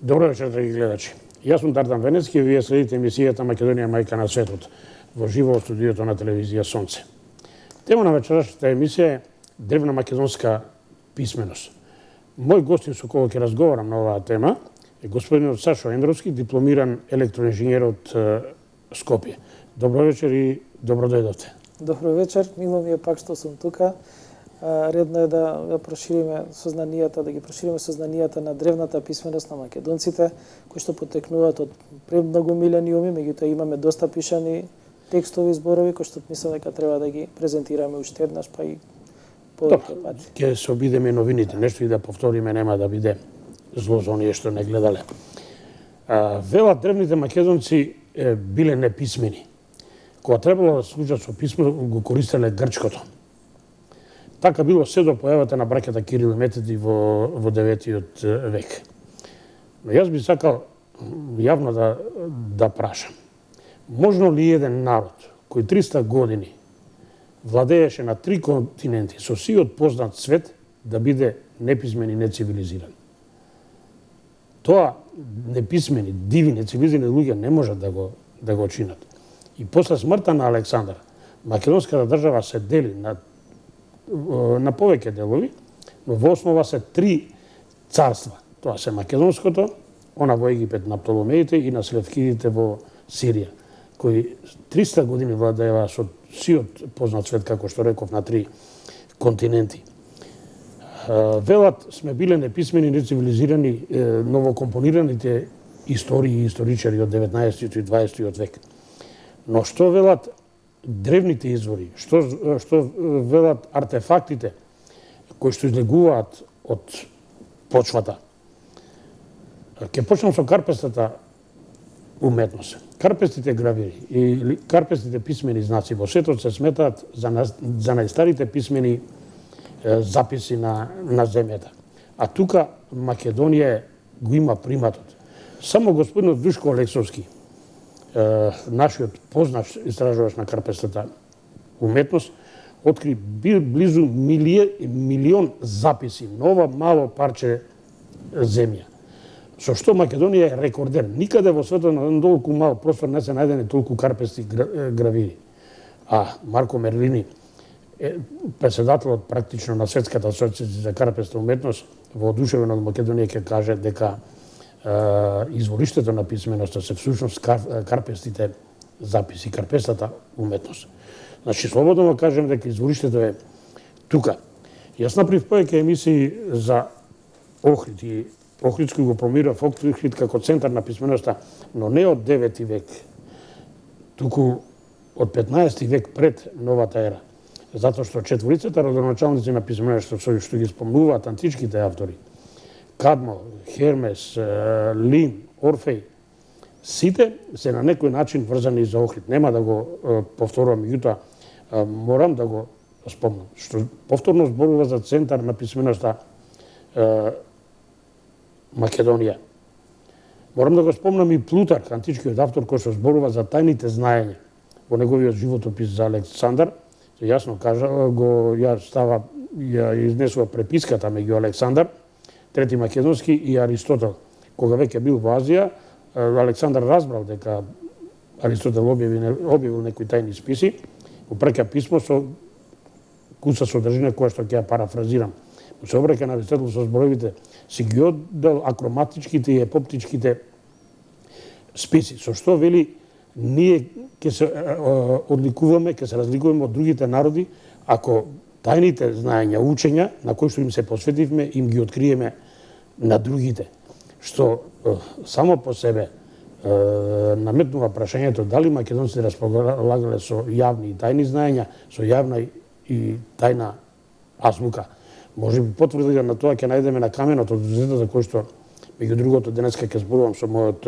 Добро вечер, драги гледачи. Јас сум Дардан Венецки и вие следите емисијата Македонија мајка на светот во живо од студиото на телевизија Сонце. Тема на вечерашната емисија е древна македонска писменост. Мој гостин со кого ќе разговарам на оваа тема е господинот Сашо Ендровски, дипломиран електроинженер од Скопје. Добро вечер и добро дојдовте. Добро вечер, мило ми е пак што сум тука. Редно е да прошириме сознанијата, да ги прошириме сознанијата на древната писменост на македонците, кои што потекнуваат од премногу милениуми, меѓутоа имаме доста пишани текстови, зборови, кои што мислам дека треба да ги презентираме уште еднаш, па и повеќе пати. Ќе се обидеме новините, нешто и да повториме, нема да биде зло за оние што не гледале. Велат древните македонци биле неписмени. Кога требало да служат со писмо, го користеле грчкото. Така било се до појавата на браќата Кирил и Методи во 9 век. Но јас би сакал јавно да прашам. Можно ли еден народ кој 300 години владееше на 3 континенти со сиот познат свет да биде неписмен и нецивилизиран? Тоа неписмени, диви, нецивилизирани луѓе не можат да го чинат. И после смртта на Александар, македонската држава се дели на повеќе делови, но во основа се 3 царства. Тоа се македонското, она во Египет на Птоломеите и на Селевкидите во Сирија, кои 300 години владеева со сиот познат свет, како што реков, на 3 континенти. Велат сме биле неписмени, нецивилизирани новокомпонираните истории и историчари од 19 и 20 век. Но што велат древните извори, што велат артефактите кои што излегуваат од почвата? Ќе почнам со карпестата уметност. Карпестите гравири и карпестите писмени знаци во светот се сметаат за најстарите писмени записи на земјата. А тука Македонија го има приматот. Само господинот Душко Олексовски, нашиот познат истражувач на карпестата уметност, откри близу милион записи на ова мало парче земја. Со што Македонија е рекордер. Никаде во светот на толку мал простор не се најдени толку карпести гравири. А Марко Мерлини, председателот практично на Светската асоциација за карпеста уметност, воодушевен од Македонија ќе каже дека извориштето на писменоста се всушност карпестите записи, карпестата уметност. Значи, слободно да кажем дека извориштето е тука. Јас направив повеќе емисии за Охрид и Охридски го промирав Охрид како центар на писменоста, но не од 9 век, туку од 15 век пред новата ера. Затоа што четворицата родоначалници на писменоста, што ги спомнуваат античките автори, Кадмо, Хермес, Лин, Орфеј, сите се на некој начин врзани за Охрид. Нема да го повторувам, меѓутоа морам да го спомнам. Што повторно зборува за центар на писменоста Македонија. Морам да го спомнам и Плутарх, античкиот автор, кој што зборува за тајните знаења во неговиот животопис за Александар. Јасно кажа, ја изнесува преписката меѓу Александар, Трети Македонски и Аристотел. Кога веќе бил во Азија, Александар разбрал дека Аристотел објавил некои тајни списи, упреќа писмо со куца содржина која што ќе ја парафразирам. Се обраќа на Аристотел со зборовите, си ги оддел акроматичките и епоптичките списи, со што вели ние ќе се одликуваме, ќе се разликуваме од другите народи, ако тајните знаења, учења, на кои што им се посветивме, им ги откриеме на другите. Што само по себе наметнува прашањето дали македонците располагале со јавни и тајни знаења, со јавна и тајна азбука. Може би потврда на тоа ќе најдеме на каменот од звездата, кој што, меѓу другото, денеска ќе зборувам со мојот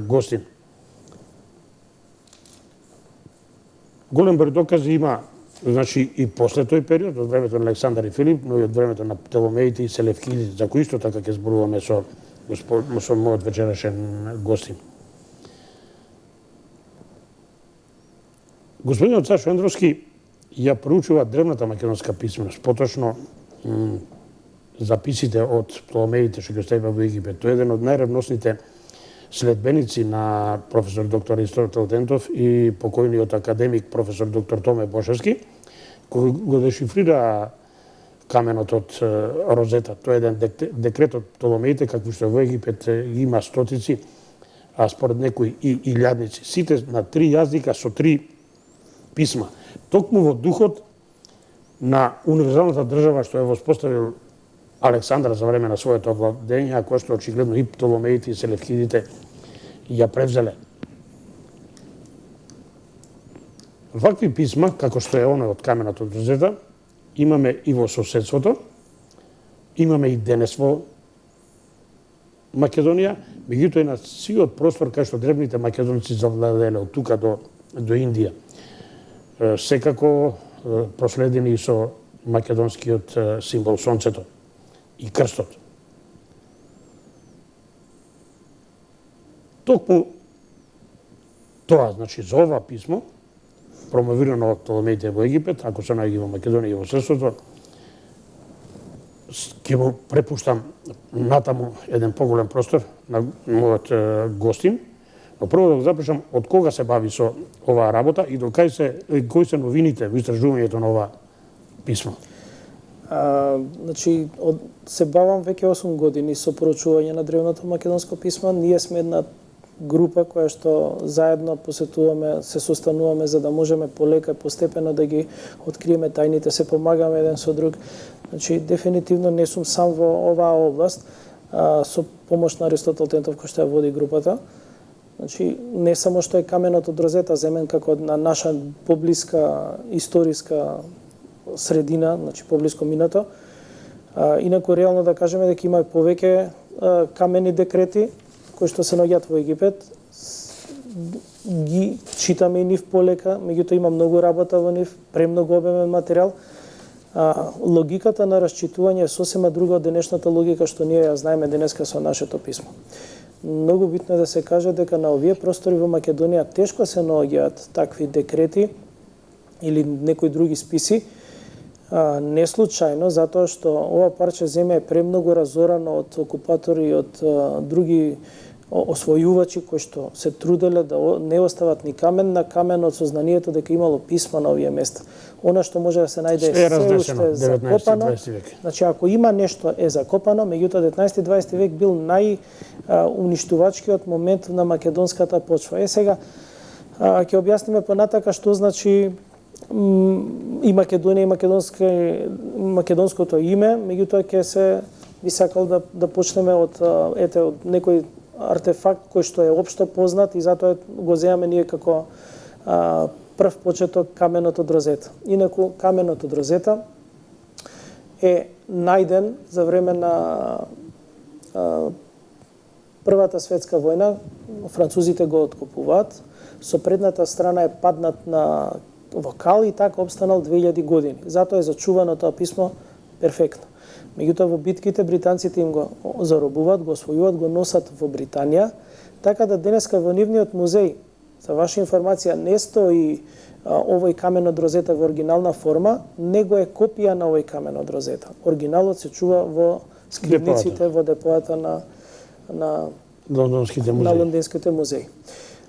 гостин. Голем број докази има, значи, и после тој период, од времето на Александар и Филип, но и од времето на Птоломеите и Селевкидите, за кои исто така ќе зборуваме со мојот вечерашен гостин. Господинот Сашо Ендровски ја проучува древната македонска писменост, поточно записите од Птоломеите што ги оставија во Египет. Тој е еден од најревносните следбеници на професор доктор Аристотел Тентов и покојниот академик професор доктор Томе Бошевски, кој го дешифрира каменот од Розета. Тоа е еден декрет од Птоломеите, какви што во Египет има стотици, а според некои и илјадници. Сите на 3 јазика со 3 писма. Токму во духот на универзалната држава што е воспоставил Александар за време на своето овладење, а кој што очигледно и Птоломеите и Селевкидите ја превзеле. Вакви писма, како што е оно од каменот од Розета, имаме и во соседството, имаме и денес во Македонија, меѓутоа и на сиот простор кај што древните македонци завладеле од тука до Индија. Секако проследени и со македонскиот символ сонцето и крстот. Токму тоа, значи, за ова писмо, промовирано од Птоломеите во Египет, ако се наоѓа во Македонија и во соседството, ќе му препуштам натаму еден поголем простор на мојот гостин, но прво да го запишам од кога се бави со оваа работа и до кои се новините во истражувањето на ова писмо. Значи, се бавам веќе 8 години со проучување на древното македонско писмо. Ние сме една група која што заедно посетуваме, се состануваме за да можеме полека и постепено да ги откриеме тајните, се помагаме еден со друг. Значи, дефинитивно не сум сам во оваа област, со помош на Аристотел Тентов кој што ја води групата. Значи, не само што е каменот од Розета земен како на наша поблиска историска средина, значи поблиско минато. Инаку реално да кажеме дека има повеќе камени декрети кои што се наоѓаат во Египет. Ги читаме и нив полека, меѓутоа има многу работа во нив, премногу обемен материјал. Логиката на расчитување е сосема друга од денешната логика што ние ја знаеме денеска со нашето писмо. Многу битно е да се каже дека на овие простори во Македонија тешко се наоѓаат такви декрети или некои други списи, не случајно, затоа што ова парче земја е премногу разорано од окупатори и од други освојувачи кои што се труделе да не остават ни камен на камен од сознанието дека имало писма на овие места. Она што може да се најде се уште закопано. Значи, ако има нешто е закопано, меѓутоа 19-20 век бил најуништувачкиот момент на македонската почва. Сега ќе објасниме понатака што значи и Македонија и македонското име, меѓутоа ќе се би сакал да почнеме од некој артефакт кој што е општо познат и затоа го земаме ние како прв почеток каменот од Розета. Инаку каменот од Розета е најден за време на Првата светска војна. Французите го откопуваат, со предната страна е паднат во кал и така обстанал 2000 години. Затоа е зачувано тоа писмо перфектно. Меѓутоа во битките британците им го заробуваат, го освојуваат, го носат во Британија, така да денеска во нивниот музеј, за ваша информација, не стои овој камен од Розета во оригинална форма, него е копија на овој камен од Розета. Оригиналот се чува во скривниците во депоата на лондонските музеи.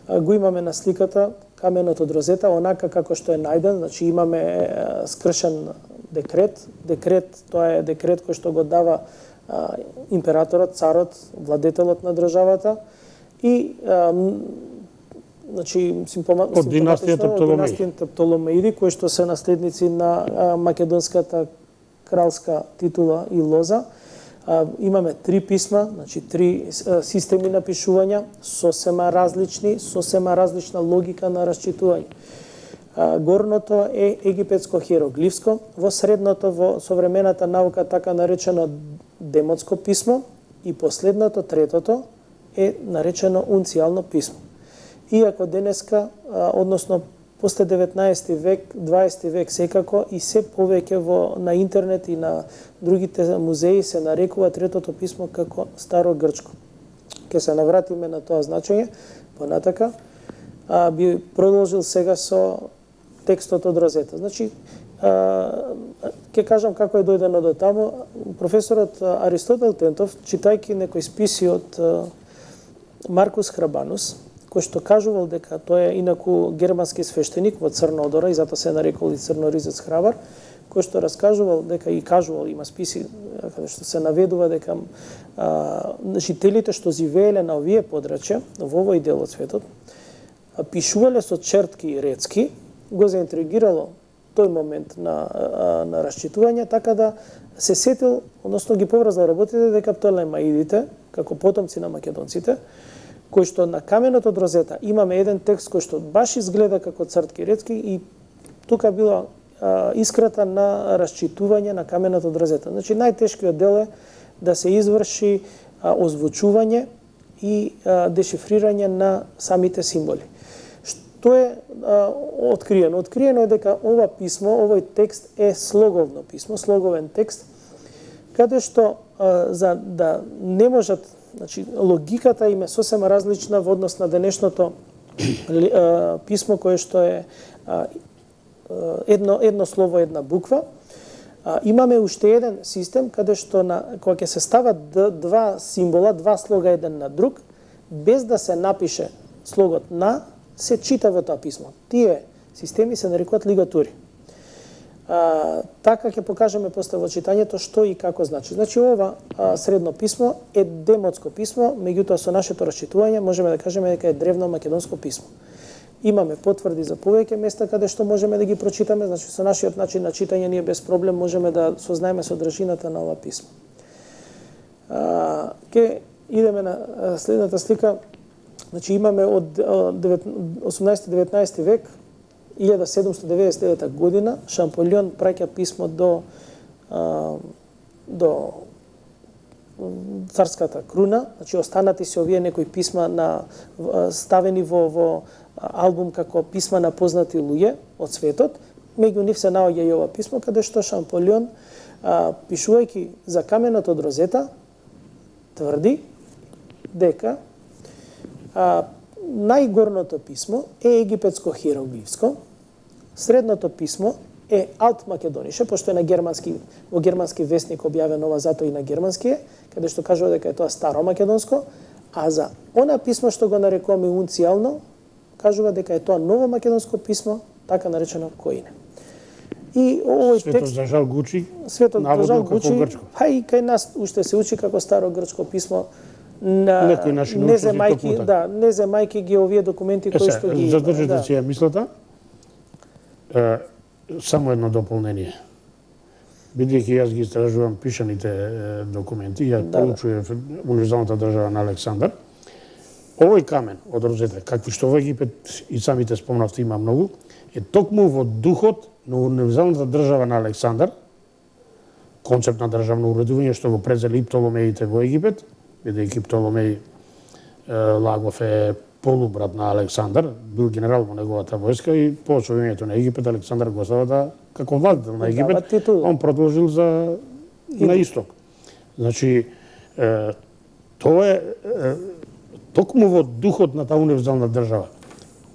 Го имаме на сликата каменот од Розета, онака како што е најден, значи имаме скршен декрет. Декрет, тоа е декрет кој што го дава императорот, царот, владетелот на државата и значи од династијата Птоломеиди, кои што се наследници на македонската кралска титула и лоза. Имаме 3 писма, значи 3 системи на пишувања, сосема различна логика на расчитување. Горното е египетско хиероглифско, во средното во современата наука така наречено демотско писмо и последното, третото, е наречено унцијално писмо. Иако денеска, односно после 19 век, 20 век секако и се повеќе на интернет и на другите музеи се нарекува третото писмо како старо грчко. Ке се навратиме на тоа значење понатака. Би продолжил сега со текстот од Розета. Значи, ќе кажам како е дојдено до таму. Професорот Аристотел Тентов, читајќи некои списи од Маркус Храбанус, кој што кажувал дека тој е инаку германски свештеник во Црна Одора и затоа се нарекол и Црноризец Храбар, кој што раскажувал дека и кажувал, има списи каде што се наведува дека жителите што живееле на овие подрачја, во овој дел од светот, пишувале со чертки и рецки, го заинтригирало тој момент на расчитување, така да се сетил, односно ги поврзал работите дека Птолемаидите, како потомци на македонците, кој што на каменот од Розета имаме еден текст кој што баш изгледа како цртки и рецки и тука била искрата на расчитување на каменот од Розета. Значи најтешкиот дел е да се изврши озвучување и дешифрирање на самите символи. Што е откриено? Откриено е дека ова писмо, овој текст е слоговно писмо, слоговен текст, каде што за да не можат, значи логиката им е сосема различна во однос на денешното писмо кое што е едно слово, една буква. Имаме уште еден систем каде што кога ќе се стават два символа, два слога еден на друг, без да се напише слогот на, се чита во тоа писмо. Тие системи се нарекуваат лигатури. Така ќе покажеме после во читањето што и како значи. Значи ова средно писмо е демотско писмо, меѓутоа со нашето расчитување можеме да кажеме дека е древно македонско писмо. Имаме потврди за повеќе места каде што можеме да ги прочитаме, значи со нашиот начин на читање ние без проблем можеме да сознаеме содржината на ова писмо. Ке идеме на следната слика. Значи имаме од 18-19 век, 1799 година, Шамполион праќа писмо до царската круна, значи останати се овие некои писма ставени во албум како писма на познати луѓе од светот. Меѓу нив се наоѓа и ова писмо каде што Шамполион, пишувајќи за каменот од Розета, тврди дека најгорното писмо е египетско хиероглифско, средното писмо е Алт-Македонише, пошто е на германски, во германски вестник објавен ова, затоа и на германски е, каде што кажува дека е тоа старо македонско, а за она писмо што го нарекуваме унцијално, кажува дека е тоа ново македонско писмо, така наречено Коине. И овој Светот текст за жал го учи, Светот за жал го учи, грчко. па и кај нас уште се учи како старо грчко писмо. Некои наши научници не земајки ги овие документи кои што ги задржите си ја мислата. Само едно дополнение. Бидејќи јас ги истражувам пишаните документи, ја проучував универзалната држава на Александар. Овој камен од Розета, какви што во Египет и самите спомнавте има многу, е токму во духот на универзалната држава на Александар, концепт на државно уредување што го презели Птоломеите во Египет, бидејќи Птоломеј Лагов е полубрат на Александар, бил генерал во неговата војска и по освојувањето на Египет Александар го остава како владетел на Египет, он продолжил на исток. Значи тоа е токму во духот на таа универзална држава.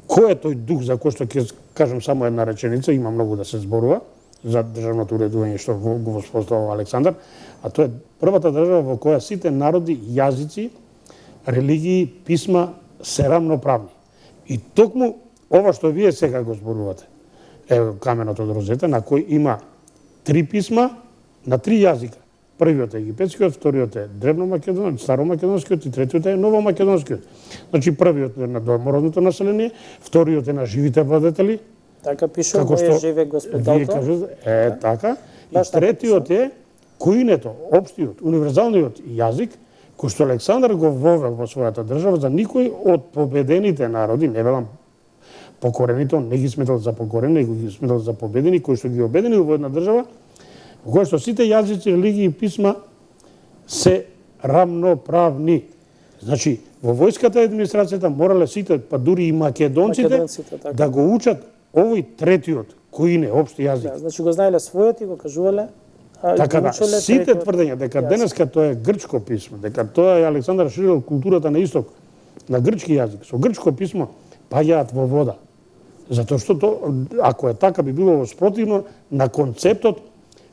Кој е тој дух за кој што ќе кажам само една реченица, има многу да се зборува за државното уредување што го воспоставува Александар, а тоа е првата држава во која сите народи, јазици, религии, писма се рамноправни. И токму ова што вие сега го зборувате, е каменот од Розета, на кој има три писма на три јазика. Првиот е египетскиот, вториот е древномакедонскиот, старомакедонскиот и третиот е новомакедонскиот. Значи првиот е на домородното население, вториот е на живите владетели. Така пише, моје живе господарство. Така. И третиот е коинето, општиот, универзалниот јазик, кој што Александар го вовел во својата држава за никој од победените народи, не велам покорените, он не ги сметал за покорени, него ги сметал за победени, кои што ги обединил во една држава, во која што сите јазици, религии и писма се рамноправни. Значи, во војската и администрацијата морале сите, па дури и македонците да го учат овој третиот, кој не општи јазик. Да, значи го знаеле својот и го кажувале. Така да, сите тврдења дека денеска тоа е грчко писмо, дека тоа е Александар ширил културата на исток, на грчки јазик, со грчко писмо, паѓаат во вода. Затоа што ако е така, би било спротивно на концептот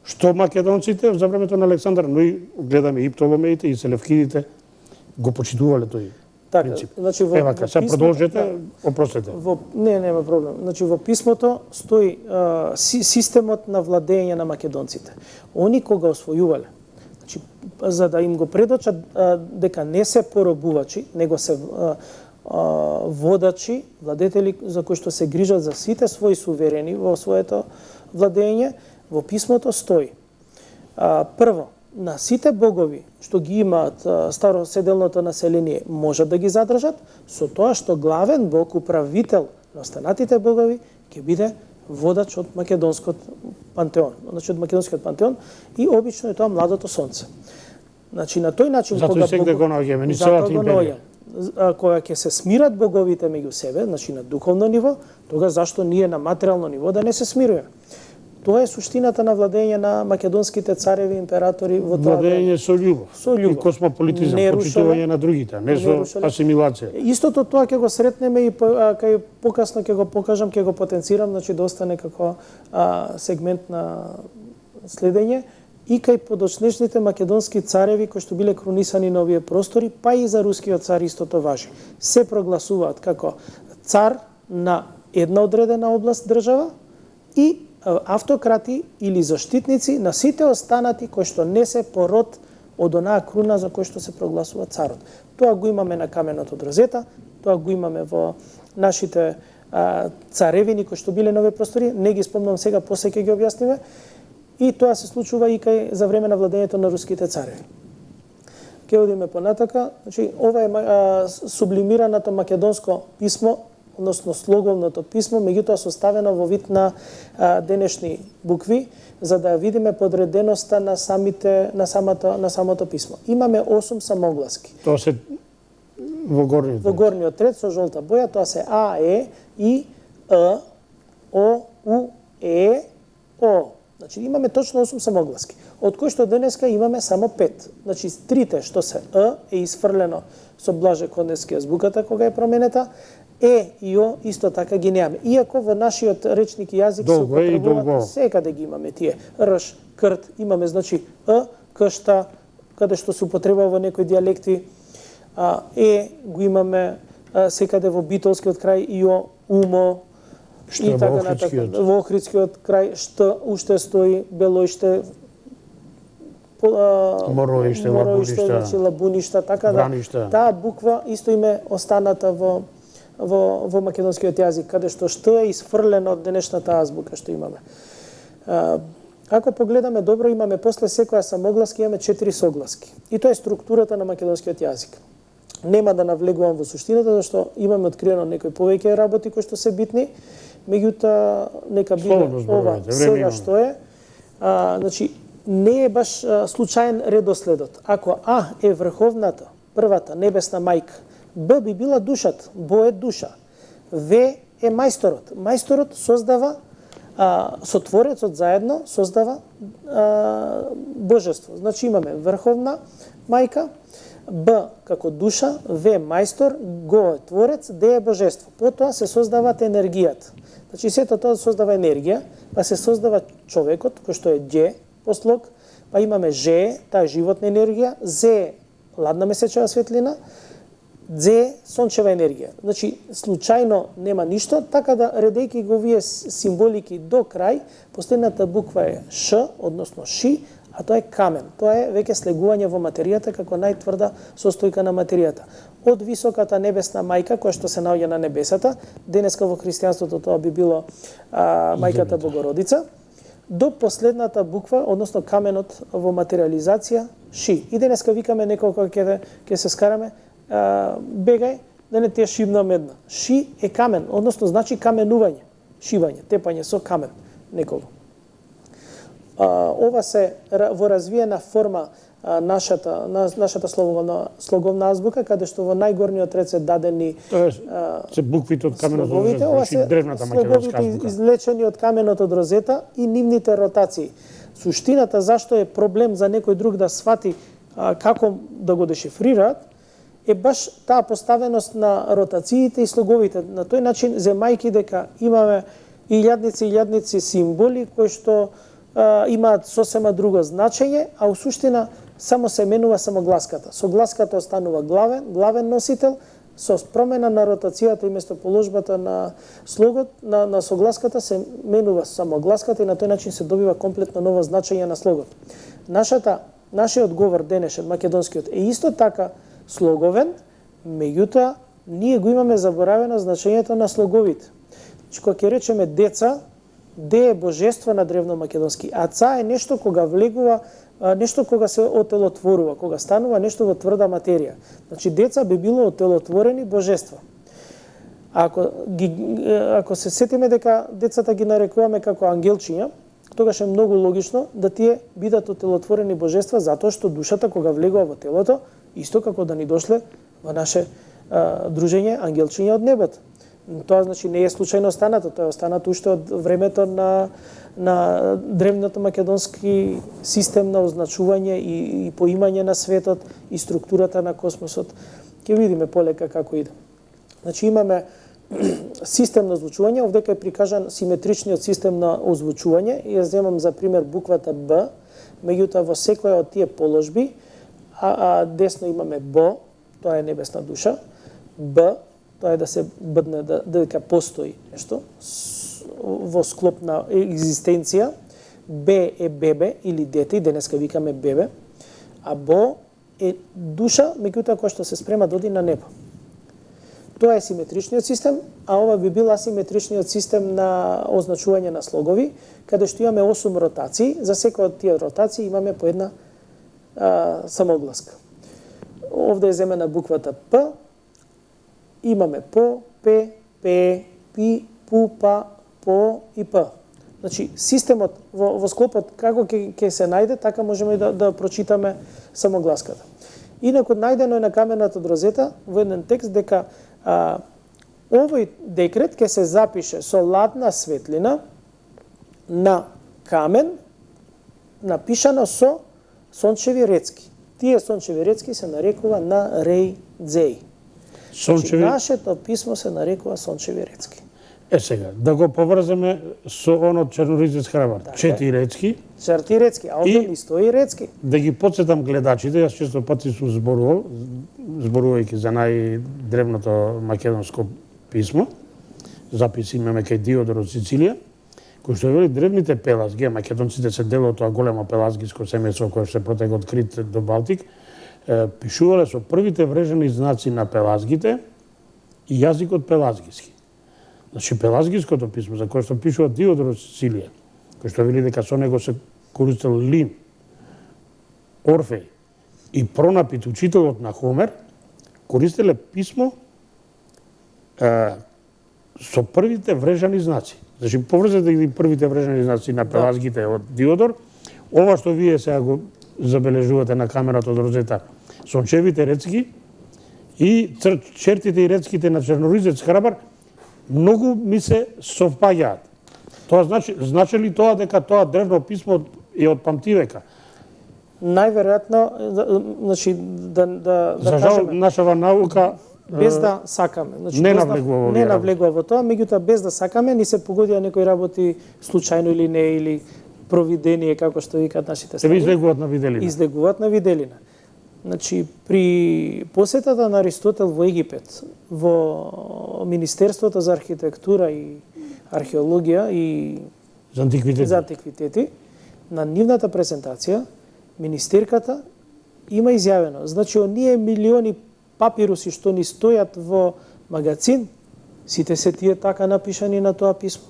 што македонците за времето на Александар, но и гледаме и Птоломеите и Селевкидите го почитувале тој Така, принцип. значи Евака, сега продолжете, опростете. Нема проблем. Значи во писмото стои системот на владење на македонците. Они кога освојувале, значи за да им го предочат дека не се поробувачи, него се водачи, владетели за кои што се грижат за сите своји суверени во своето владење, во писмото стои. Прво, на сите богови што ги имаат староседелното население можат да ги задржат, со тоа што главен бог, управител на останатите богови, ќе биде водач од македонскиот пантеон. Значи од македонскиот пантеон и обично е тоа младото сонце. Значи на тој начин Затоа сега го наоѓаме ни целата империја. Кога ќе се смират боговите меѓу себе, значи на духовно ниво, тога зашто ние на материјално ниво да не се смируваме? Тоа е суштината на владење на македонските цареви, императори во тоа владење со љубов. Со љубов. И космополитизам, почитување на другите, не со асимилација. Истото тоа ќе го сретнеме и кај покасно ќе го покажам, ќе го потенцирам, значи да остане како сегмент на следење и кај подочнешните македонски цареви кои што биле кронисани на овие простори, па и за рускиот цар истото важи. Се прогласуваат како цар на една одредена област држава и автократи или заштитници на сите останати кои што не се пород од онаа круна за кој што се прогласува царот. Тоа го имаме на каменот од Розета, тоа го имаме во нашите царевини кои што биле на овие простори, не ги спомнам сега, после ќе ги објасниме. И тоа се случува и кај за време на владењето на руските цареви. Ке одиме понатака, значи ова е сублимираното македонско писмо, односно слоговното писмо, меѓутоа составено во вид на денешни букви, за да видиме подреденоста на самото писмо. Имаме 8 самогласки. Тоа се во горниот. Во горниот ред со жолта боја, тоа се А, Е, И, Ъ, О, У, Е, О. Значи имаме точно 8 самогласки, од кои што денеска имаме само 5. Значи трите што се Ъ е isfрлено со Блаже Кондевски азбуката кога е променета, Е и О исто така ги немаме. Иако во нашиот речник и јазик се употребуваат секаде ги имаме тие. Рш, крт, имаме значи Ъ, кшта, каде што се употребува во некои дијалекти, Е го имаме секаде во битолскиот крај, Ио, умо, и така натаму. Во Охридскиот крај шт уште стои, Белоиште, Мороиште, значи Лабуништа, така да. Таа буква исто име останата во македонскиот јазик, каде што шт е isfрлено од денешната азбука што имаме. Ако погледаме добро, имаме после секоја самогласка имаме 4 согласки. И тоа е структурата на македонскиот јазик. Нема да навлегувам во суштината, зашто имаме откриено некои повеќе работи кои што се битни, меѓутоа нека биде ова сега што е. Значи, не е баш случаен редоследот. Ако А е врховната, првата небесна мајка, Б би била душата, Бо е душа, В е мајсторот. Мајсторот создава, со Творецот заедно создава божество. Значи имаме врховна мајка, Б како душа, В мајстор, Го е творец, Д е божество. Потоа се создават енергијата. Значи сето тоа создава енергија, па се создава човекот, кој што е Ѓ по слог, па имаме Ж, таа животна енергија, З ладна месечева светлина, Дзе сончева енергија. Значи случајно нема ништо, така да редејќи го овие символики до крај, последната буква е Ш, односно Ши, а тоа е камен. Тоа е веќе слегување во материјата како најтврда состојка на материјата. Од високата небесна мајка, која што се наоѓа на небесата, денеска во христијанството тоа би било мајката Богородица, до последната буква, односно каменот во материализација, Ши. И денеска викаме некој кој ќе се скараме, бегај, да не ти е шибна медна. Ши е камен, односно значи каменување, шибање, тепање со камен некого. Ова се во развиена форма нашата слоговна азбука, каде што во најгорниот ред се дадени се буквите од каменот од Розета, ова се древната македонска азбука, излечени од каменот од Розета и нивните ротации. Суштината зашто е проблем за некој друг да свати како да го дешифрираат е баш таа поставеност на ротациите и слоговите. На тој начин, земајки дека имаме илјадници символи кои што имаат сосема друго значење, а у суштина само се менува самогласката. Со гласката останува главен носител, со промена на ротацијата и место положбата на слогот на согласката се менува самогласката и на тој начин се добива комплетно ново значење на слогот. Нашиот говор денешен, македонскиот, е исто така слоговен, меѓутоа ние го имаме заборавено значењето на слоговите. Кога ќе речеме деца, де е божество на древномакедонски, а ца е нешто кога влегува, нешто кога се отелотворува, кога станува нешто во тврда материја. Значи деца би било отелотворени божества. Ако се сетиме дека децата ги нарекуваме како ангелчиња, тогаш е многу логично да тие бидат отелотворени божества, затоа што душата кога влегува во телото, исто како да ни дошле во наше дружење ангелчиња од небото. Тоа значи не е случајно останато, тоа е останато уште од времето на древното македонски систем на означување и поимање на светот и структурата на космосот. Ќе видиме полека како иде. Значи имаме систем на озвучување, овдека е прикажан симетричниот систем на озвучување. Ја земам за пример буквата Б, меѓутоа во секоја од тие положби, десно имаме Бо, тоа е небесна душа, Б, тоа е да се бъдне дека постои нешто во склоп на екзистенција, Б е бебе или дете, и денеска викаме бебе, а Бо е душа, меѓутоа која што се спрема да оди на небо. Тоа е симетричниот систем, а ова би бил асиметричниот систем на означување на слогови, каде што имаме 8 ротации, за секоја од тие ротации имаме по една самогласка. Овде е земена буквата П, имаме по, пе, пе, пи, пу, па, по и п. Значи, системот во склопот како ќе се најде, така можеме да прочитаме самогласката. Инаку најдено е на камената дрозета во еден текст дека овој декрет ќе се запише со ладна светлина на камен напишано со сончеви рецки. Тие сончеви рецки се нарекува на Реј Дзеј. Значи, нашето писмо се нарекува сончеви рецки. Сега, да го поврзаме со оно черноризец храбар. Така. 4 рецки. 4 рецки, а овде ни стои рецки. Да ги подсетам гледачите, јас често пати сум зборувајќи за најдревното македонско писмо, записи имаме кај Диодор од Сицилија, кој што вели древните пелазги, македонците се дел од тоа големо пелазгиско семејство кое се протега од Крит до Балтик, пишувале со првите врежени знаци на пелазгите и јазикот пелазгиски. Значи, пелазгиското писмо, за кое што пишува Диодор од Сицилија, кој што вели дека со него се користел Лин, Орфеј и Пронапит, учителот на Хомер, користеле писмо со првите врежани знаци. Значи, поврзете ги првите врежани знаци на пелазгите од Диодор, ова што вие сега го забележувате на камерата од розета, сончевите рецки и чертите и рецките на черноризец храбар, многу ми се совпаѓаат. Тоа значи ли тоа дека тоа древно писмо е од памтивека? Најверојатно, значи да За жал, кажеме, нашава наука без да сакаме. Значи, не навлегува во тоа, меѓутоа без да сакаме ни се погодија некои работи случајно или не, или провидение, како што викаат нашите стари. излегуваат на виделина. Излегуваат на виделина. Значи, при посетата на Аристотел во Египет, во Министерството за архитектура и археологија и За антиквитети. на нивната презентација, министерката има изјавено, значи, оние милиони папируси што ни стојат во магазин, сите се тие така напишани на тоа писмо.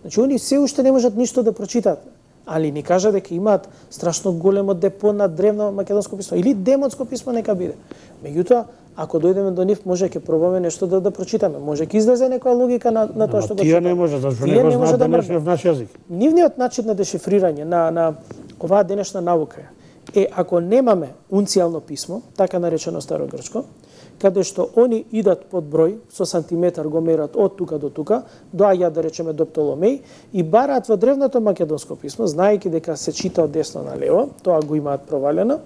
Значи, они се уште не можат ништо да прочитаат, али ни кажа дека имаат страшно големо депо на древно македонско писмо, или демонско писмо нека биде. Меѓутоа, ако дојдеме до нив, може ќе пробаме нешто да прочитаме. Може ќе излезе некоја логика на тоа што го читаме. Тие не може, зашто не го знаат денешниот наш јазик. Нивниот начин на дешифрирање на оваа денешна наука е ако немаме унцијално писмо, така наречено старогрчко, каде што они идат под број, со сантиметар го мерат од тука до тука, доаѓаат да речеме до Птоломеј и бараат во древното македонско писмо, знаејќи дека се чита од десно на лево, тоа го имаат провалено,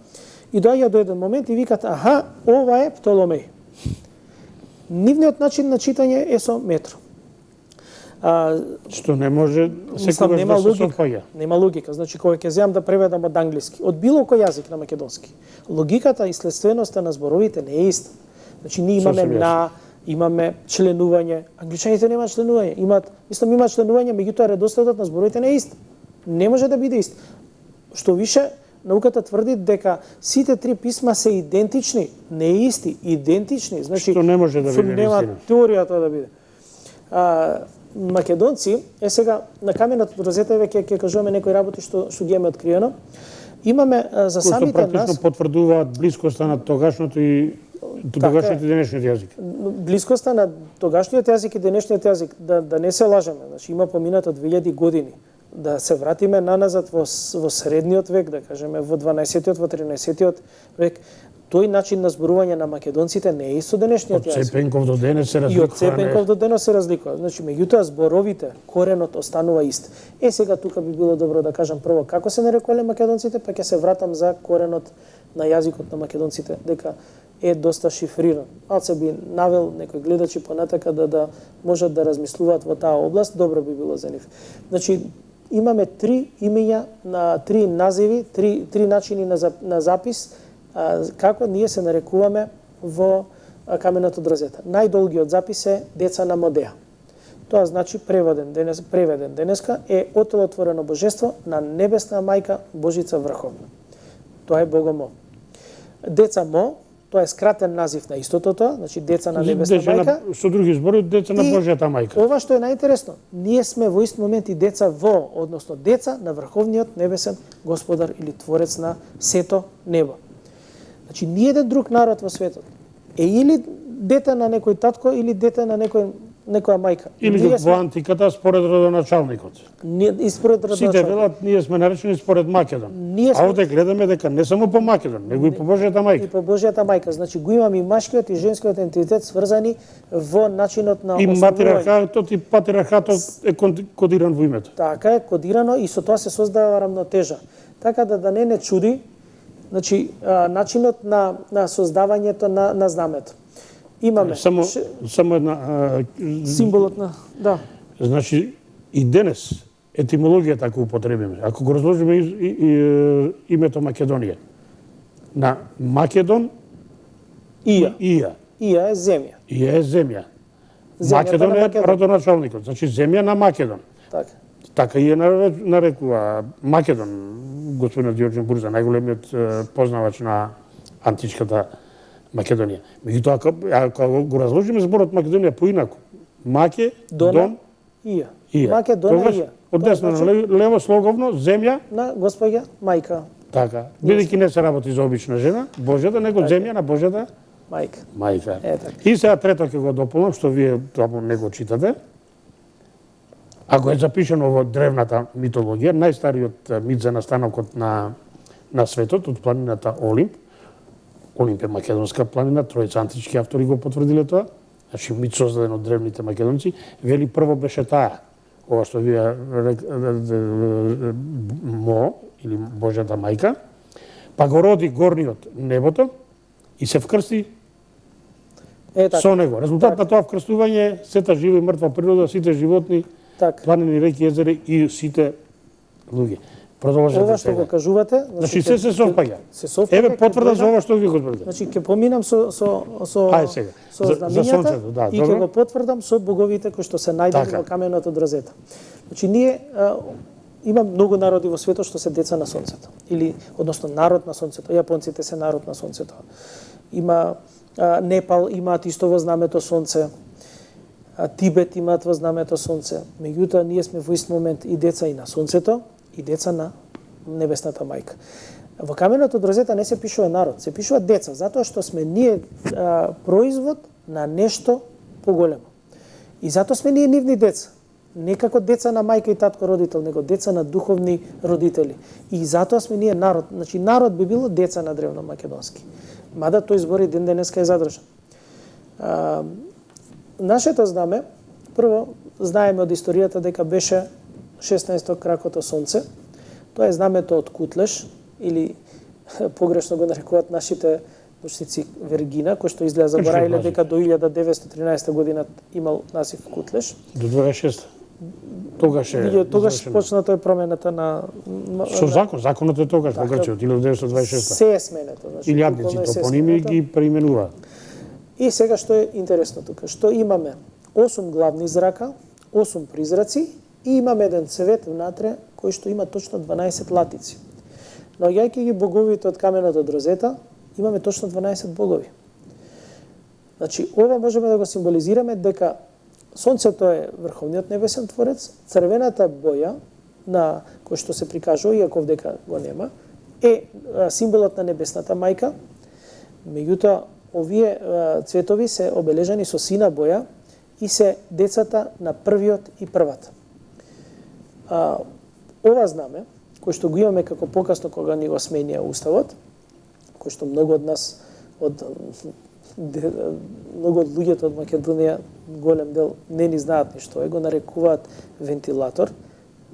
и доаѓаат до еден момент и викаат, аха, ова е Птоломеј. Нивниот начин на читање е со метро. Што не може секогаш нема да се логика. совпаѓа. Нема логика. Значи, кога ќе земам да преведам од англиски, од било кој јазик на македонски, логиката и следственоста на зборовите не е иста. Значи, ние имаме Сосем јасно. на, имаме членување. Англичаните немаат членување. Имаат членување, меѓутоа редоследот на зборовите не е ист. Не може да биде ист. Што више, науката тврди дека сите три писма се идентични, не исти, идентични. Значи, Што не може да биде нема вистина. теорија тоа да биде. Македонци, сега на каменот од Розета веќе ќе кажуваме некои работи што ги имаме откриено. Имаме за Кои што самите практично нас потврдуваат блискоста на тогашното и тогашниот и денешниот јазик. блискоста на тогашниот јазик и денешниот јазик, да не се лажеме, значи има поминато 2000 години. Да се вратиме наназад во средниот век, да кажеме во 12-тиот, во 13-тиот век, тој начин на зборување на македонците не е исто денешниот Од јазик. Цепенков до денес се И од разликува. Цепенков до денес се разликува. Значи, меѓутоа зборовите, коренот останува ист. Сега тука би било добро да кажам прво како се нарекувале македонците, па ќе се вратам за коренот на јазикот на македонците, дека е доста шифриран. Алце би навел некои гледачи понатака да можат да размислуваат во таа област, добро би било за нив. Значи, имаме три имења на три називи, три начини на запис, како ние се нарекуваме во каменот од Розета. Најдолгиот запис е Деца на Модеа. Тоа значи преведен денеска е Отелотворено божество на небесна мајка Божица Врховна. Тоа е Богомо. Деца Мо, тоа е скратен назив на истото тоа, значи Деца на небесна мајка. Со други збори, деца на Божјата мајка. Ова што е најинтересно, ние сме во ист момент и деца во, односно деца на Врховниот небесен Господар или Творец на сето небо. Значи, ниеден друг народ во светот е или дете на некој татко или дете на некоја мајка. Или во антиката според родоначалникот. И според Сите родоначалникот. велат ние сме наречени според Македон. А овде гледаме дека не само по Македон, него и по Божјата И мајка. по Божјата мајка. Значи, го имаме и машкиот и женскиот ентитет сврзани во начинот на И основување. матрихатот и патриархатот е кодиран во името. Така е, кодирано и со тоа се создава рамнотежа. Така да не чуди, значи, начинот на создавањето на знамето. Имаме Само една символот на, да. Значи и денес етимологијата ако употребиме, ако го разложиме името Македонија на Македон Ија. Ија Ија е земја. Ија е земја. Земјата Македон на е Македон. родоначалникот, значи земја на Македон. Така. Така и е нарекува Македон, господинот Ѓорѓе Бурза, најголемиот познавач на античката Македонија. Меѓутоа, ако го разложиме зборот Македонија поинаку, Маке, Дон, Ија. Ија. Македонија Тогаш, Ија. од десно на лево слоговно, земја, На Господја мајка, така. Бидејќи не се работи за обична жена, Божјата, него земја на Божјата мајка. мајка. Е, така. И сега трето ќе го дополнам, што вие таму не го читате. Ако е запишено во древната митологија, најстариот мит за настанокот на светот од планината Олимп, Олимп е македонска планина, тројца антички автори го потврдиле тоа, значи мит создаден од древните македонци, вели прво беше таа, ова што вие Мо, или Божјата мајка, па го роди горниот небото и се вкрсти Е, така. со него. Резултат на тоа вкрстување, сета жива и мртва природа, сите животни, Така. планини, реки, езери и сите луѓе. Продолжете Ова што сега. го кажувате, Значи се совпаѓа. Се совпаѓа. Еве ќе потврда за гледам- ова што ви го зборите. Значи ќе поминам со Ајде сега. со За знамењата сонцето, да, и добро. ќе го потврдам со боговите кои што се најдени Така. во каменот од Розета. Значи ние има многу народи во светот што се деца на сонцето или односно народ на сонцето. Јапонците се народ на сонцето. Има Непал имаат исто во знамето сонце. Тибет имаат во знамето сонце. Меѓутоа ние сме во ист момент и деца и на сонцето и деца на небесната мајка. Во каменот од Розета не се пишува народ, се пишува деца, затоа што сме ние производ на нешто поголемо. И затоа сме ние нивни деца. Не како деца на мајка и татко родител, него деца на духовни родители. И затоа сме ние народ. Значи народ би било деца на древно македонски. Мада тој збор и ден денеска е задржан. Нашето знаме, прво знаеме од историјата дека беше 16 кракото сонце. Тоа е знамето од Кутлеш, или погрешно го нарекуваат нашите ученици Вергина, кој што изгледа заборавиле дека до 1913 година имал насив Кутлеш. До 26. Тогаш е тогаш извршена. почната е промената на Со закон, законот е тогаш, Така. покаче од 1926. се е сменето, значи Илјадници буквално се е топоними сменето. ги преименуваат. И сега што е интересно тука, што имаме 8 главни зрака, 8 призраци и имаме еден цвет внатре кој што има точно 12 латици. Наоѓајќи ги боговите од каменот од розета, имаме точно 12 богови. Значи, ова можеме да го символизираме дека Сонцето е врховниот небесен творец, црвената боја на кој што се прикажува, иако дека го нема, е символот на небесната мајка. Меѓутоа, овие цветови се обележани со сина боја и се децата на првиот и првата. Ова знаме, кој што го имаме како покасно кога ни го сменија уставот, кој што многу од нас многу од луѓето од Македонија, голем дел, не ни знаат ни што е, го нарекуваат вентилатор.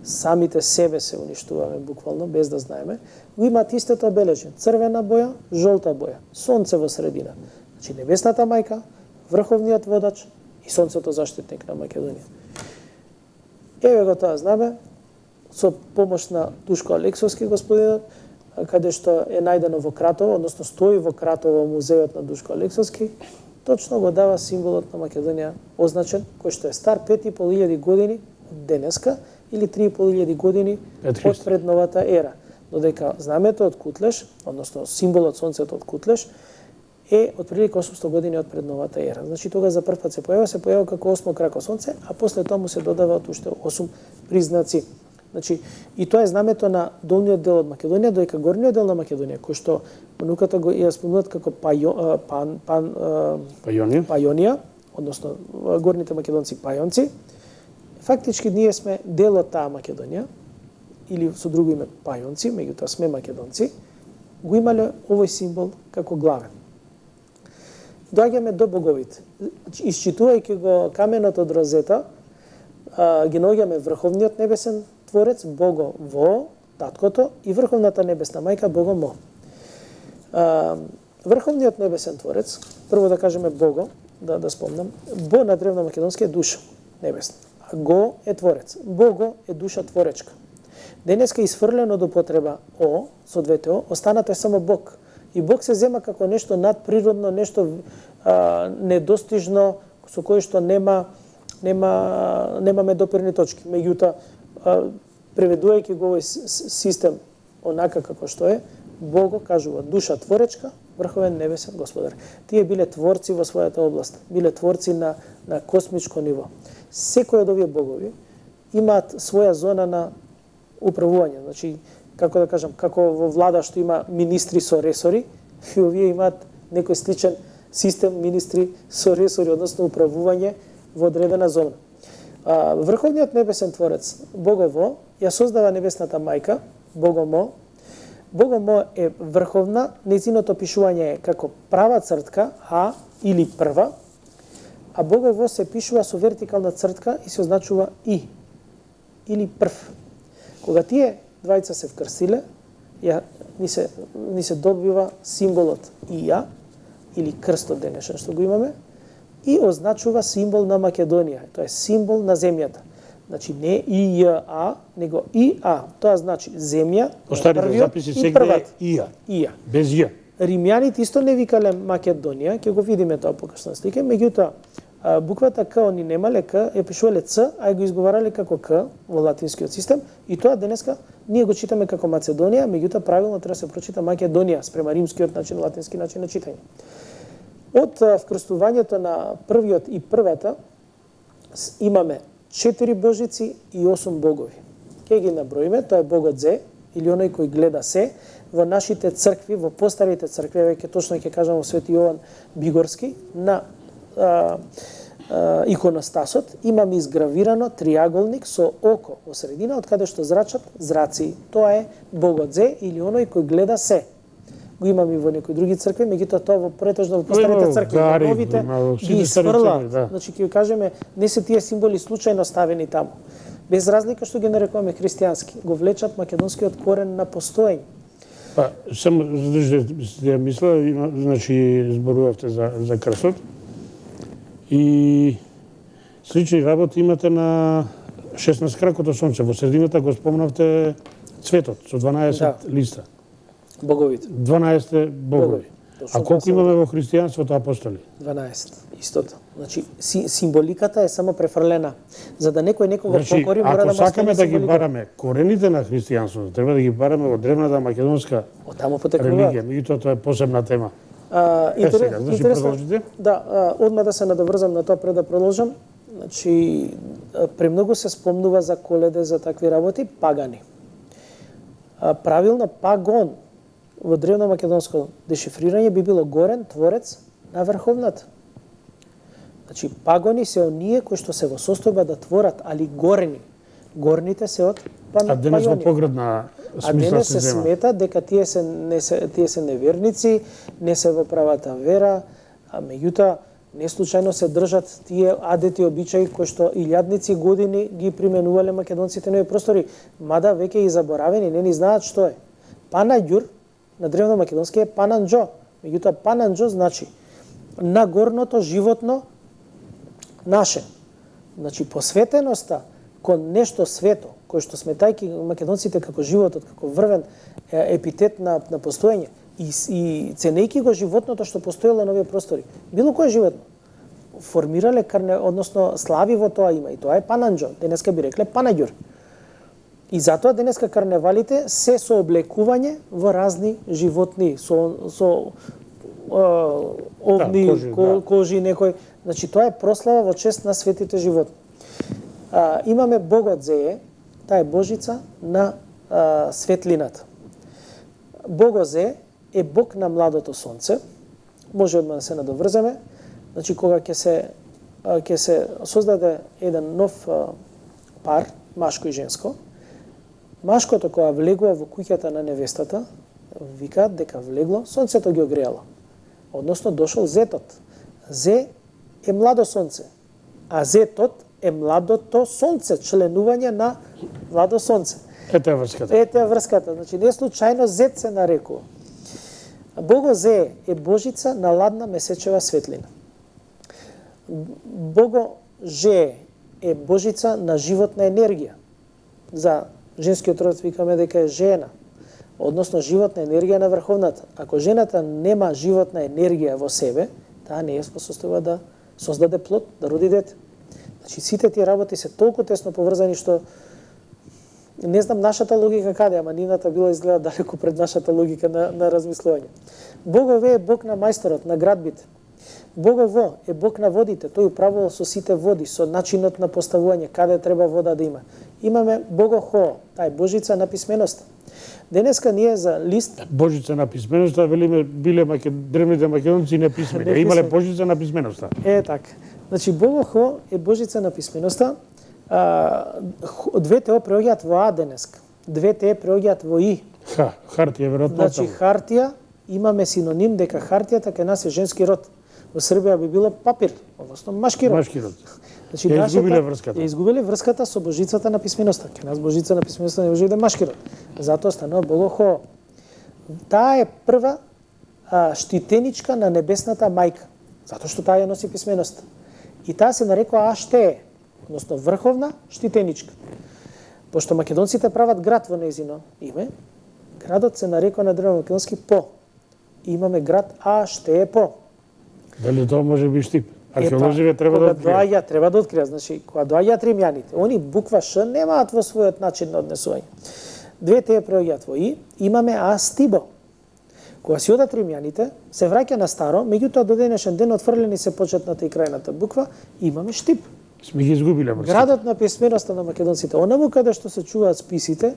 Самите себе се уништуваме буквално, без да знаеме. Го имаат истото обележен. Црвена боја, жолта боја, сонце во средина. Значи небесната мајка, врховниот водач и сонцето заштитник на Македонија. Еве го тоа знаме, со помош на Душко Алексовски господинот, каде што е најдено во Кратово, односно стои во Кратово музејот на Душко Алексовски, точно го дава символот на Македонија означен, кој што е стар 5.500 години од денеска или 3.500 години од пред новата ера. Додека знамето од Кутлеш, односно символот сонцето од Кутлеш, е отприлика 800 години од пред новата ера. Значи тога за прв пат се појава како 8 крако сонце, а после тоа му се додаваат уште 8 признаци. Значи, и тоа е знамето на долниот дел од Македонија, доека горниот дел на Македонија, кој што внуката го ја спомнуваат како Пајонија, односно горните македонци пајонци, фактички ние сме дел од таа Македонија, или со друго име пајонци, меѓутоа сме македонци, го имале овој символ како главен. Доаѓаме до боговите. Исчитувајќи го каменот од розета, ги наоѓаме врховниот небесен творец, Бого во, таткото, и врховната небесна мајка, Бого мо. Врховниот небесен творец, прво да кажеме Бого, да спомнам, Бо на древно македонски е душа небесна, а Го е творец. Бого е душа творечка. Денеска изфрлено до потреба О, со двете О, останато е само Бог. И Бог се зема како нешто надприродно, нешто недостижно, со кое што немаме допирни точки. Меѓутоа, преведувајќи го овој систем онака како што е, Бого кажува душа творечка, врховен небесен господар. Тие биле творци во својата област, биле творци на космичко ниво. Секој од овие богови имаат своја зона на управување. Значи, како да кажам, како во влада што има министри со ресори, и овие имаат некој сличен систем министри со ресори, односно управување во одредена зона. Врховниот небесен творец, Бого во, ја создава небесната мајка, Бого мо. Бого мо е врховна, нејзиното пишување е како права цртка, А или прва, а Бого во се пишува со вертикална цртка и се означува И, или прв. Кога тие двајца се вкрстиле, ни се добива символот Ија, или крстот денешен што го имаме, и означува символ на Македонија. Тоа е символ на земјата. Значи не ИЈА, него ИА. Тоа значи земја, Остарите записи сегде е Ија. Без Ј. Римјаните исто не викале Македонија, ќе го видиме тоа покасно слика, меѓутоа буквата К они немале К, ја пишувале Ц, а ја го изговарале како К во латинскиот систем, и тоа денеска ние го читаме како Macедонија, меѓутоа правилно треба да се прочита Македонија спрема римскиот начин, латински начин на читање. Од вкрстувањето на првиот и првата имаме 4 божици и 8 богови. Ке ги наброиме, тоа е Богот Зе, или оној кој гледа се. Во нашите цркви, во постарите цркви, веќе точно ќе кажам во Свети Јован Бигорски, на иконостасот имаме изгравирано триаголник со око во средина, од каде што зрачат зраци. Тоа е Богот Зе, или оној кој гледа се. Го имаме и во некои други цркви, меѓутоа тоа во претежно во постарите цркви, во новите ги изфрла. Значи ќе кажеме, не се тие символи случајно ставени таму. Без разлика што ги нарекуваме христијански, го влечат македонскиот корен на постоење. Па, само задржите ја мисла, значи зборувавте за крстот. И слични работи имате на 16 кракото сонце, во средината го спомнавте цветот со 12 листа. Боговите. 12 богови. Точно А колку така имаме во христијанството апостоли? 12. Истото. Значи символиката е само префрлена. За да некој некого покори, мора да ако сакаме да ги символика. бараме корените на христијанството, треба да ги бараме од древната македонска Од таму потекнуваат. религија, меѓутоа тоа е посебна тема. Сега, значи продолжите? Да, одма да се надоврзам на тоа пред да продолжам. Значи, премногу се спомнува за коледе, за такви работи, пагани. Правилно, пагон во древно македонско дешифрирање би било горен творец на врховната. Значи, пагони се оние кои што се во состојба да творат, али горени. Горните се од А денес во погредна А смисла денес се се зема. смета дека тие се неверници, не се во правата вера, а меѓутоа не случајно се држат тие адети обичаи кои што илјадници години ги применувале македонците на овие простори, мада веќе и заборавени, не ни знаат што е. Панаѓур на древно македонски е пананџо, меѓутоа пананџо значи нагорното животно наше. Значи посветеноста кон нешто свето, кој што сметајки македонците како животот, како врвен епитет на постоење и ценејќи го животното што постоело на овие простори. Било кој животно формирале односно слави во тоа има и тоа е пананџо, денеска би рекле панаѓур. И затоа денеска карневалите се со облекување во разни животни, со овни, кожи некој. Значи тоа е прослава во чест на светите животни. Имаме богот Зее, таа е божица на светлината. Бого Зе е бог на младото сонце. Може одма да се надоврземе. Значи кога ќе се создаде еден нов пар, машко и женско, машкото кога влегува во куќата на невестата, викаат дека влегло, сонцето ги огреало. Односно дошол зетот. Зе е младо сонце, а зетот е младото сонце, членување на младо сонце. Ете е врската. Ете е врската. Значи не случајно зет се нарекува. Бого Зе е божица на ладна месечева светлина. Бого Же е божица на животна енергија. За женскиот род викаме дека е жена, односно животна енергија на врховната. Ако жената нема животна енергија во себе, таа не е во состојба да создаде плод, да роди дете. Значи сите тие работи се толку тесно поврзани што не знам нашата логика каде, ама нивната била изгледа далеку пред нашата логика на размислување. Богове е бог на мајсторот, на градбите. Богово е бог на водите, тој управувал со сите води, со начинот на поставување, каде треба вода да има. Имаме Богохо, таа е божица на писменоста. Денеска ние за лист... Божица на писменоста, велиме, биле древните македонци неписмени. Имале божица на писменоста. Е, така. Значи, Богохо е божица на писменоста. Двете О преоѓаат во А денеска. Двете Е преоѓаат во И. Хартија, веројатно. Значи, хартија, имаме синоним дека хартијата кај нас е женски род. Во Србија би било папир, односно машки род. Машки род. Значи, ја изгубиле врската. Ја изгубиле врската со божицата на писменоста. Кај нас божица на писменоста не може да е машки род. Затоа станува Богохо. Таа е прва штитеничка на небесната мајка, затоа што таа ја носи писменоста. И таа се нарекува Аштее, односно врховна штитеничка. Пошто македонците прават град во нејзино име, градот се нарекува на древно македонски По. И имаме град Аштепо. Дали тоа може би Штип? Археолозите треба да откријат. Треба да откријат, значи кога доаѓаат римјаните, они буква Ш немаат во својот начин на однесување. Двете Е преоѓаат во И, имаме Астибо. Кога си одат римјаните, се враќа на старо, меѓутоа до денешен ден отфрлени се почетната и крајната буква, имаме Штип. Сме ги изгубиле врската. Градот на писменоста на македонците, онаму каде што се чуваат списите,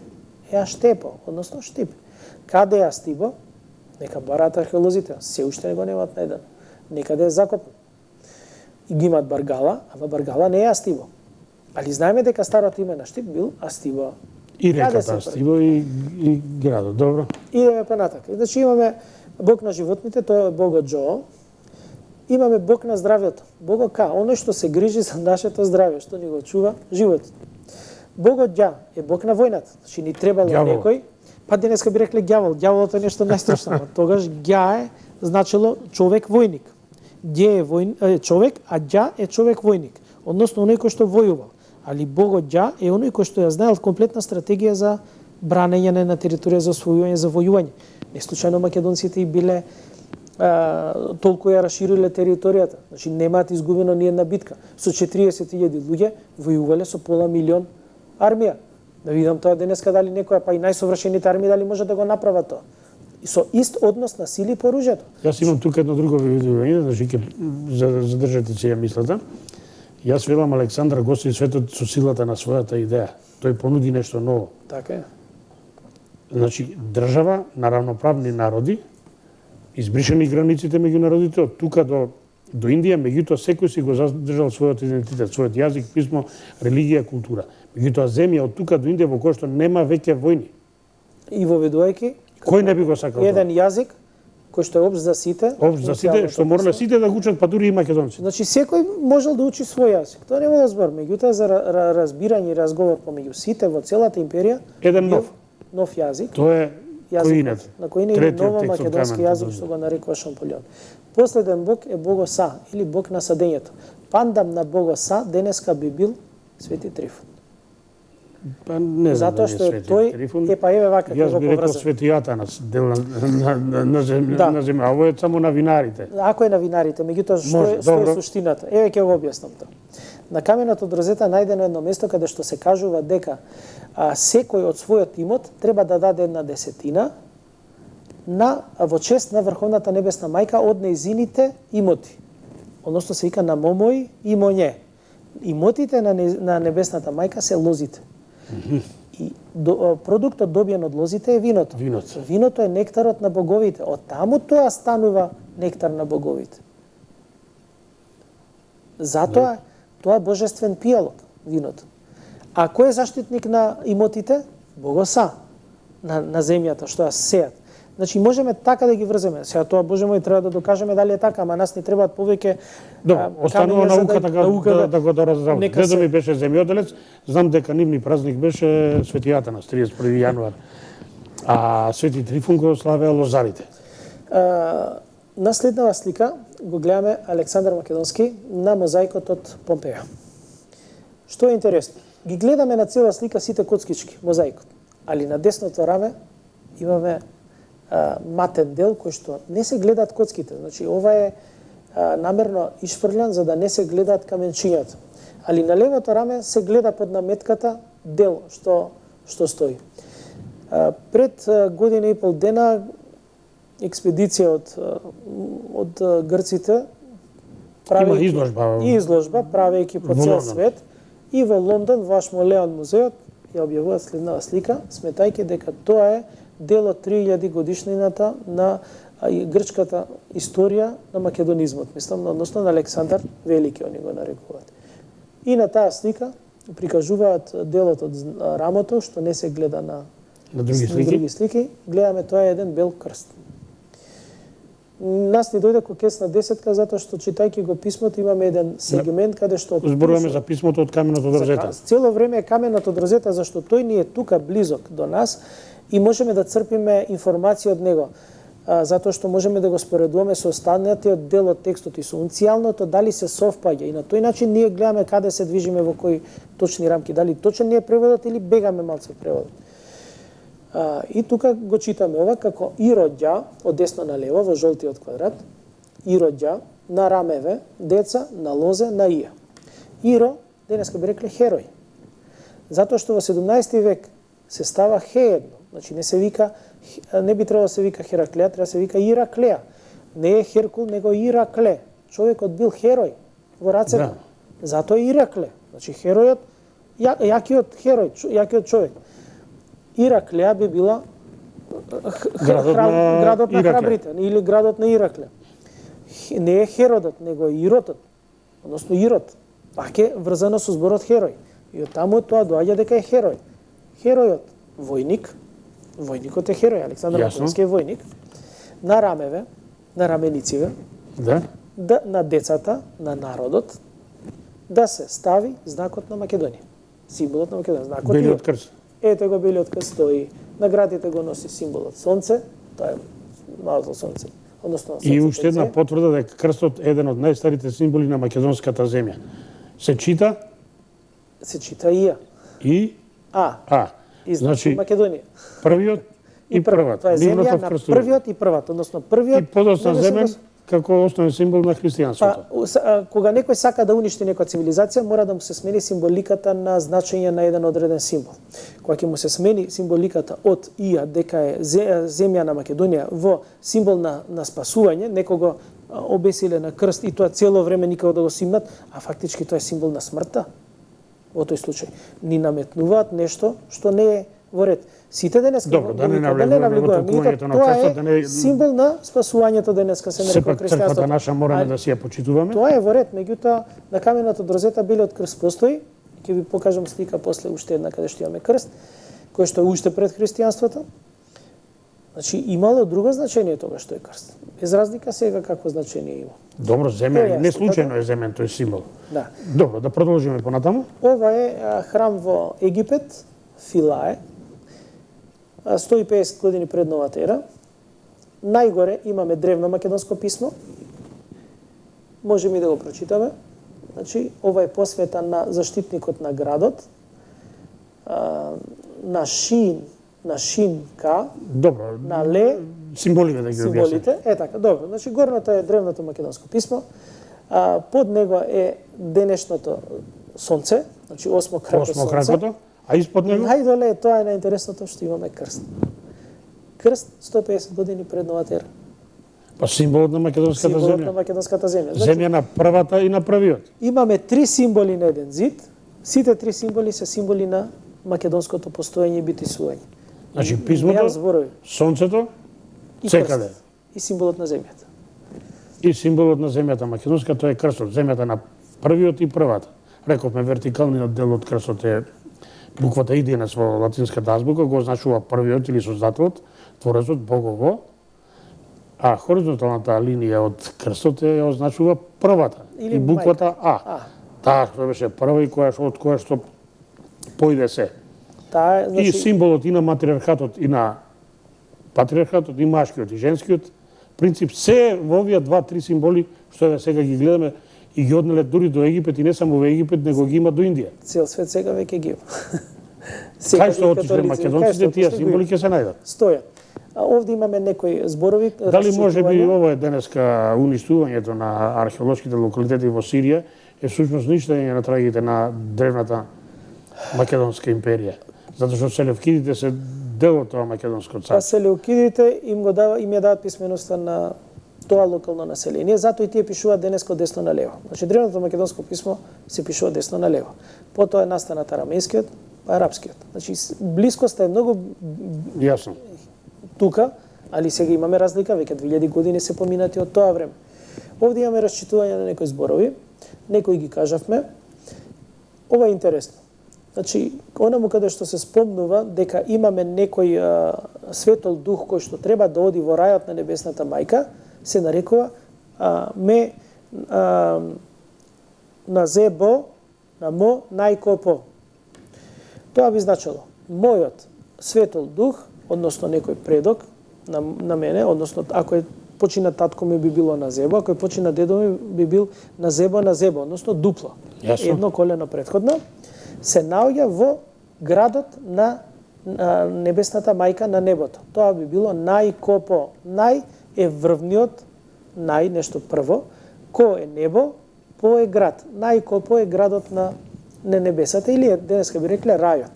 е Аштепо, односно Штип. Каде е Астибо? Нека бараат археолозите, се уште не го немаат најден. Некаде е закопан. И ги имаат Баргала, ама Баргала не е Астибо. Али знаеме дека старото име на Штип бил Астибо. И реката Астибо и градот, добро. Идеме па натака. Значи имаме бог на животните, тоа е Бого Џо. Имаме бог на здравјето, Бого Ка, оној што се грижи за нашето здравје, што ни го чува животот. Бого Ѓа е бог на војната, значи ни требало некој, па денеска би рекле ѓавол, ѓаволот е нешто најстрашно, тогаш Ѓа е значило човек војник. Ѓе е човек, а Ѓа е човек војник, односно оној кој што војувал. али Богодја е оној кој што ја знаел комплетна стратегија за бранење на територија, за освојување, за војување. Не случајно македонците и биле толку ја расшириле територијата. Значи немаат изгубено ни една битка. Со 40.000 луѓе војувале со пола милион армија. Да видам тоа денеска дали некоја, па и најсовршените армии дали може да го направат тоа. И со ист однос на сили по оружјето. Јас имам тука едно друго видење, значи ќе задржате се ја мислата. Јас велам Александар гости светот со силата на својата идеја. Тој понуди нешто ново. Така е. Значи држава на равноправни народи, избришени границите меѓу народите од тука до Индија, меѓутоа секој си го задржал својот идентитет, својот јазик, писмо, религија, култура. Меѓутоа земја од тука до Индија во која што нема веќе војни. И воведувајќи Кој не би го сакал тоа? еден јазик кој што е општ за сите. Општ за сите, што морале сите да го учат, па дури и македонци. Значи секој можел да учи свој јазик. Тоа не било збор, меѓутоа за разбирање и разговор помеѓу сите во целата империја Еден бил нов. јазик. Тоа е Јазикот, на кој не е Третиот ново текст од македонски каменот, јазик што го нарекува Шамполион. Последен бог е Богоса или бог на садењето. Пандам на Богоса денеска би бил Свети Трифун. Па не знам Затоа дали што Свети тој Трифун. е па еве вака Јас како би рекол поврзан. Свети Атанас, дел на земја, Да. на земја, а ово е само на винарите. Ако е на винарите, меѓутоа што Може, е, што е добро. суштината? Еве ќе го објаснам тоа. На каменот од Розета најдено едно место каде што се кажува дека секој од својот имот треба да даде една десетина во чест на Врховната небесна мајка од нејзините имоти. Односно се вика на момој и моње. Имотите на небесната мајка се лозите. И продуктот добиен од лозите е виното. Виното. Виното е нектарот на боговите. Од таму тоа станува нектар на боговите. Затоа тоа е божествен пијалок, виното. А кој е заштитник на имотите? Богоса на земјата што ја сеат. Значи можеме така да ги врземе. Сега тоа Боже мој треба да докажеме дали е така, ама нас ни требаат повеќе Останува камења за науката да го доразработи. Нека Дедо се- ми беше земјоделец, знам дека нивни празник беше Свети Атанас, 31 јануар. А Свети Трифун го славеа лозарите. На следнава слика го гледаме Александар Македонски на мозаикот од Помпеја. Што е интересно? Ги гледаме на цела слика сите коцкички, мозаикот. Али на десното раме имаме матен дел кој што не се гледаат коцките. Значи ова е намерно ишфрлjan за да не се гледаат каменчињата. Али на левото раме се гледа под наметката дел што стои. Пред година и пол дена експедиција од грците Има изложба. и изложба правејќи по Во цел Лондон. свет и во Лондон во Ашмолеон музеот ја објавуваат следнава слика, сметајќи дека тоа е дел од 3000 годишнината на грчката историја на македонизмот, мислам, односно на Александар Велики, они го нарекуваат. И на таа слика прикажуваат делот од рамото, што не се гледа на други слики. Гледаме тоа е еден бел крст. Нас ни дојде кокесна десетка, затоа што читајќи го писмото имаме еден сегмент каде што Зборуваме за писмото од каменот од Розета. Цело време е каменот од Розета, зашто тој ни е тука близок до нас и можеме да црпиме информација од него, затоа што можеме да го споредуваме со останатиот дел од текстот и со унцијалното, дали се совпаѓа. И на тој начин ние гледаме каде се движиме во кои точни рамки, дали точен ни е преводот или бегаме малце преводот. И тука го читаме ова како Иродја, од десно на лево, во жолтиот квадрат, Иродја, на рамеве, деца, на лозе, на ија. Иро, денеска би рекле херој. Затоа што во 17 век се става хеедно. Значи не се вика, не би требало да се вика Хераклеа, треба да се вика Ираклеа. Не е Херкул, него Иракле. Човекот бил херој во рацете. Да. Затоа е Иракле. Значи херојот, јакиот херој, јакиот човек. Ираклеа би била градот на храбрите или градот на Иракле. Не е Херодот, него е Иротот, односно Ирод. Пак е врзано со зборот херој. И од таму тоа доаѓа дека е херој. Херојот, војник, војникот е херој, Александар Македонски е војник, на рамеве, на раменициве, на децата, на народот, да се стави знакот на Македонија. Символот на Македонија, знакот Белиот крст. Ете го белиот крст стои. На градите го носи символот сонце, тоа е малото сонце. Односно, и уште една потврда дека крстот е еден од најстарите символи на македонската земја. Се чита се чита Ија. И А. И значи Македонија. Првиот и првата. Тоа е земја Нивното на вкрстување. првиот и првата, односно првиот. И подоцна земен како основен символ на христијанството. Кога некој сака да уништи некоја цивилизација, мора да му се смени символиката на значење на еден одреден символ. Кога ќе му се смени символиката од Ија, дека е земја на Македонија, во символ на спасување, некого обесиле на крст и тоа цело време никако да го симнат, а фактички тоа е символ на смртта. Во тој случај ни наметнуваат нешто што не е во ред. Сите денеска Добро, да не навлегуваме во тукувањето на крстот, да не символ на спасувањето денеска се нарекува христијанството. Црквата наша мораме да си ја почитуваме. Тоа е во ред, меѓутоа на камената од розета белиот крст постои. Ќе ви покажам слика после уште една каде што имаме крст, кој што е уште пред христијанството. Значи имало друго значење тоа што е крст. Без разлика сега какво значење има. Добро, земен, не случајно е земен тој символ. Да. Добро, да продолжиме понатаму. Ова е храм во Египет, Филае, 150 години пред новата ера. Најгоре имаме древно македонско писмо. Можеме и да го прочитаме. Значи, ова е посвета на заштитникот на градот, на Шинка, Добро, на Ле, символите да ги објасни. символите. Е така, добро. Значи, горното е древното македонско писмо. Под него е денешното сонце, значи осмокрако сонце. Осмокракото, а испод него? Најдоле тоа е најинтересното што имаме крст. Крст 150 години пред новата ера. Па символот на македонската Символот земја. на македонската земја. Значи, Земја на првата и на првиот. имаме три символи на еден зид. Сите три символи се символи на македонското постоење и битисување. Значи Немам писмото, зборови. сонцето, И секаде. крст. И символот на земјата. И символот на земјата македонска, тоа е крстот, земјата на првиот и првата. Рековме, вертикалниот дел од крстот е буквата идејна во латинската азбука, го означува првиот или создателот, творецот, Богово, а хоризонталната линија од крстот ја означува првата. Или и буквата А. Таа што беше прва и од која што поиде се. Таа е, И значи, символот и на матриархатот, и на патриархатот, и машкиот, и женскиот, принцип, се во овие два-три символи, што еве сега ги гледаме, и ги однеле дури до Египет, и не само во Египет, него ги има до Индија. цел свет сега веќе ги има. Кај што отишле македонците, тие символи ќе се најдат. Стојат. Овде имаме некои зборови. Дали може би расчитувања. ово е денеска уништувањето на археолошките локалитети во Сирија, е всушност ништење на трагите на древната македонска империја. Затоа што селевкидите се дел од тоа македонско Па царство. селеукидите им ја дават писменоста на тоа локално население, затоа и тие пишуваат денеска од десно на лево. Значи древното македонско писмо се пишува десно на лево. Потоа е настанат арамејскиот, па арапскиот. Значи блискоста е многу Јасно. тука, али сега имаме разлика, веќе 2000 години се поминати од тоа време. Овде имаме расчитување на некои зборови, некои ги кажавме. Ова е интересно. Значи, онаму каде што се спомнува дека имаме некој светол дух кој што треба да оди во рајот на небесната мајка, се нарекува на зебо, на мо, најкопо. Тоа би значило, мојот светол дух, односно некој предок на мене, односно ако е почина татко ми би било на зебо, ако е почина дедо ми би бил на зебо, односно дупло. Јасно. Едно колено претходно, се наоѓа во градот на небесната мајка на небото. Тоа би било најкопо. Нај е врвниот, нај нешто прво, ко е небо, по е град. Најкопо е градот на небесата или денеска би рекле рајот.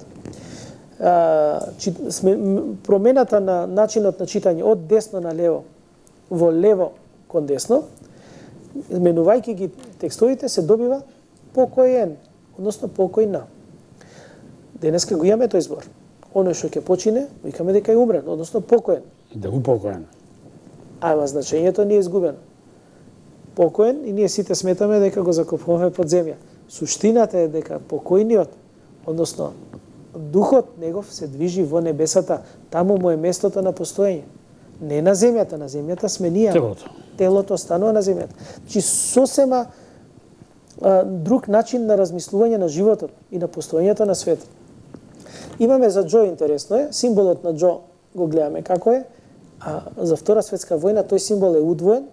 Промената на начинот на читање од десно на лево во лево кон десно, менувајќи ги текстовите, се добива покоен, односно покојна. Денеска го имаме тој збор. Оној што ќе почине, викаме дека е умрен, односно покоен. Да го покоен. Ама значењето не е изгубено. Покоен и ние сите сметаме дека го закопуваме под земја. Суштината е дека покојниот, односно духот негов се движи во небесата, таму му е местото на постоење. Не на земјата сме ние. Телото. Телото станува на земјата. Значи сосема друг начин на размислување на животот и на постоењето на светот. Имаме за Џо, интересно е, символот на Џо го гледаме како е, а за Втора светска војна тој символ е удвоен,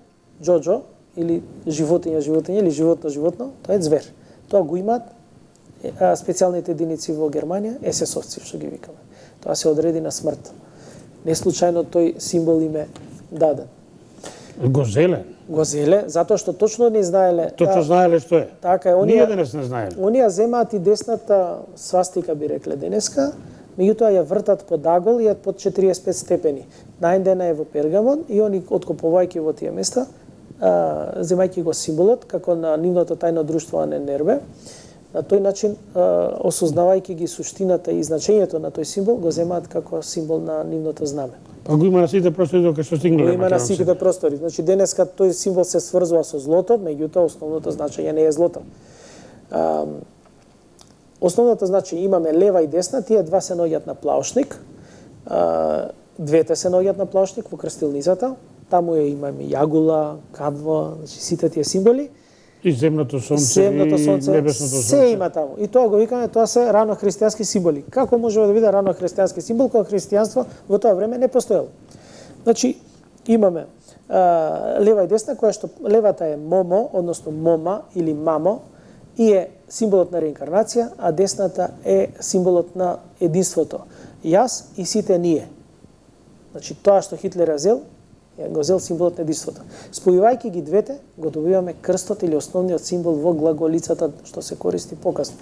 Џоџо, или животиња или животно, тоа е звер. Тоа го имаат специјалните единици во Германија, есесовци што ги викаме. Тоа се одреди на смрт. Не случајно тој символ им е даден. Го зеле. Го зеле, затоа што точно не знаеле. Точно знаеле што е. Така е, Ние денес не знаеле. Оние земаат и десната свастика, би рекле денеска, меѓутоа ја вртат под агол и под 45 степени. Најдена е во Пергамон и они откопувајќи во тие места, земајќи го символот како на нивното тајно друштво Аненербе, на тој начин, осознавајќи ги суштината и значењето на тој символ, го земаат како символ на нивното знаме. Па го има на сите простори докато што стигнале. Го има на сите простори. Значи денеска тој символ се сврзува со злото, меѓутоа основното значење не е злото. Основното значење имаме лева и десна, тие два се наоѓаат на плаушник. Двете се наоѓаат на плаушник во крстилницата. Таму имаме јагула, кадва, значи сите тие символи. И земното сонце, и небесното сонце. Се има таму. И тоа го викаме, тоа се рано христијански символи. Како може да биде рано христијански символ кога христијанство во тоа време не постоело? Значи, имаме лева и десна, која што левата е момо, односно мома или мамо, и е символот на реинкарнација, а десната е символот на единството. Јас и сите ние. Значи, тоа што Хитлер зел, го зел символот на единството. Спојувајќи ги двете, го добиваме крстот или основниот символ во глаголицата што се користи покасно.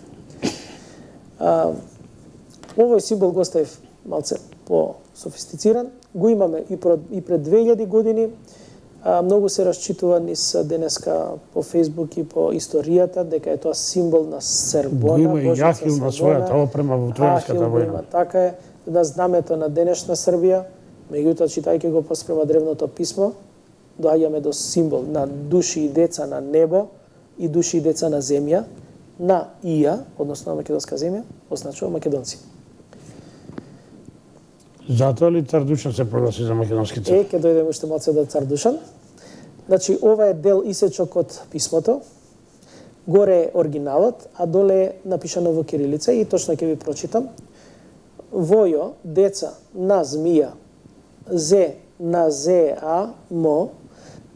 Овој символ го оставив малце по-софистициран. Го имаме и пред 2000 години. Многу се расчитува низ денеска по Фейсбук и по историјата дека е тоа символ на Сербона. Го има и Јахил на својата опрема во Тројанската војна. Така е, на знамето на денешна Србија. Меѓутоа, читајќи го поспрема древното писмо, доаѓаме до символ на души и деца на небо и души и деца на земја, на Ија, односно на македонска земја, означува македонци. Затоа ли Цар Душан се прогласи за македонски цар? Ќе дојдеме уште малце до Цар Душан. Значи, ова е дел исечок од писмото. Горе е оригиналот, а доле е напишано во кирилица и точно ќе ви прочитам. Војо, деца на змија, зе на зеа мо,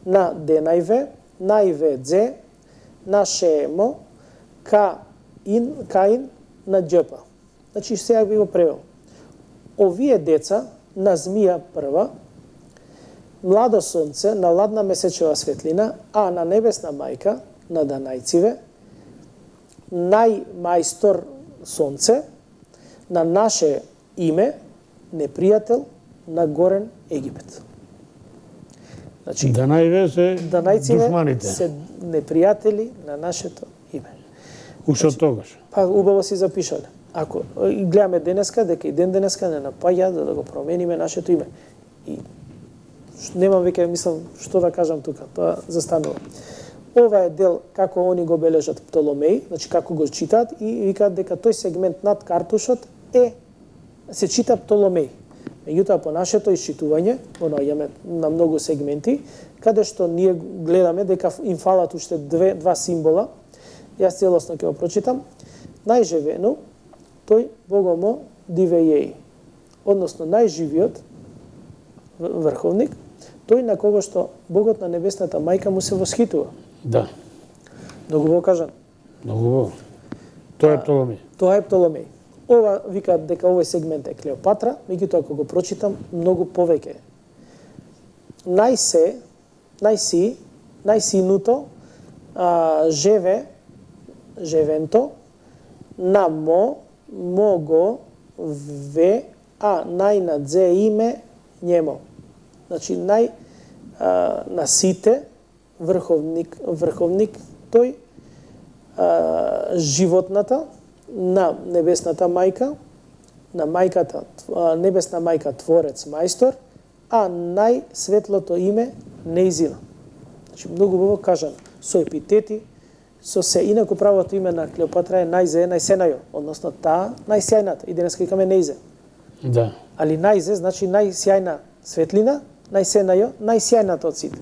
на денајве, најве дзе, на шеемо, каин на џепа. Значи, сега би го превел. Овие деца на змија прва, младо сонце на ладна месечева светлина, а на небесна мајка на данајциве, најмајстор сонце, на наше име, непријател на горен Египет. Значи, данајциве душманите се непријатели на нашето име. Уште од тогаш. Па убаво си запишале. Ако гледаме денеска, дека и ден денеска не напаѓа да го промениме нашето име. И немам веќе, мислам, што да кажам тука, тоа застанува. Ова е дел како они го бележат Птоломеј, значи како го читаат и викаат дека тој сегмент над картушот се чита Птоломеј. Меѓутоа, по нашето исчитување, го наоѓаме на многу сегменти, каде што ние гледаме дека им фалат уште два символа. Јас целосно ќе го прочитам. Најживено, тој Богомо дивејеј, односно најживиот врховник, тој на кого што Богот на небесната мајка му се восхитува. Да. Многу го кажан. Многу го. Тоа е Птоломеј. Тоа е Птоломеј. Ова викаат дека овој сегмент е Клеопатра, меѓутоа ако го прочитам, многу повеќе. Најсинуто, жевенто, намо, мого, ве, а најнадзе име njemo. Значи, на сите, врховник тој, животната, на небесната мајка, на мајката, небесна мајка Творец Мајстор, а најсветлото име неизина. Значи, многу убаво кажано, со епитети, со се, инаку правото име на Клеопатра е најзе, најсенајо, односно таа најсјајната, и денеска викаме неизе. Да. Али најзе значи најсјајна светлина, најсенајо, најсјајната од сите.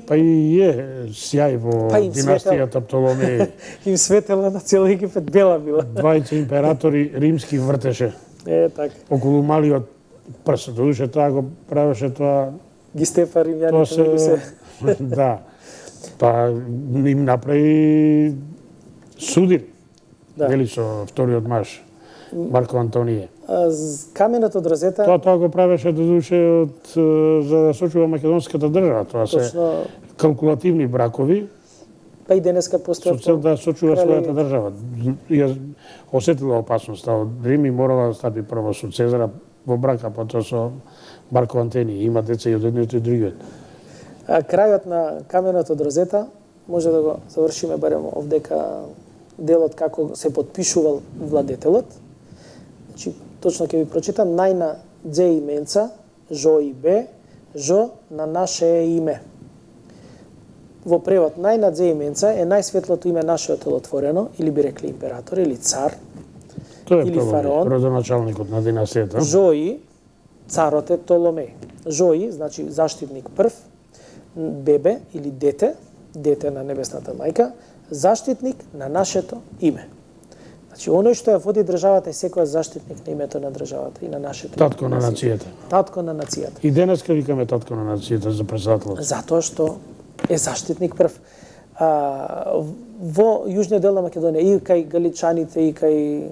Па и е сјај во династијата Птоломеј. Им светела на цел Египет бела била. Двајца императори римски вртеше. Така. Околу малиот прст. Дојше тоа го правеше тоа. Ги стефа римјаните се. Да. Па им направи судир, Да. вели со вториот маж, Марко Антонije. Каменот од Розета, Тоа го правеше додуше за да сочува македонската држава. Тоа се точно, калкулативни бракови па и денеска со постојат цел да сочува кралеви. својата држава. Ја осетила опасноста од Рим и морала да стапи прво со Цезара во брак, а потоа со Марко Антонije. Има деца и од едниот и другиот. Крајот на каменот од Розета, може да го завршиме барем овдека делот како се подпишувал владетелот. Значи, точно ќе ви прочитам, најна дзе именца, жо и бе, жо на наше име. Во превод, најна дзе именца е најсветлото име нашето телотворено, или би рекли император, или цар, Тој е или Птоломеј, фараон. родоначалникот на династијата. Жои, царот е Птоломеј. Жои, значи заштитник прв, бебе или дете, дете на небесната мајка, заштитник на нашето име. Значи, оној што ја води државата е секојаш заштитник на името на државата и на нашето име. Татко на нацијата. Татко на нацијата. И денеска викаме татко на нацијата за председателот. Затоа што е заштитник прв. Во јужниот дел на Македонија, и кај галичаните, и кај,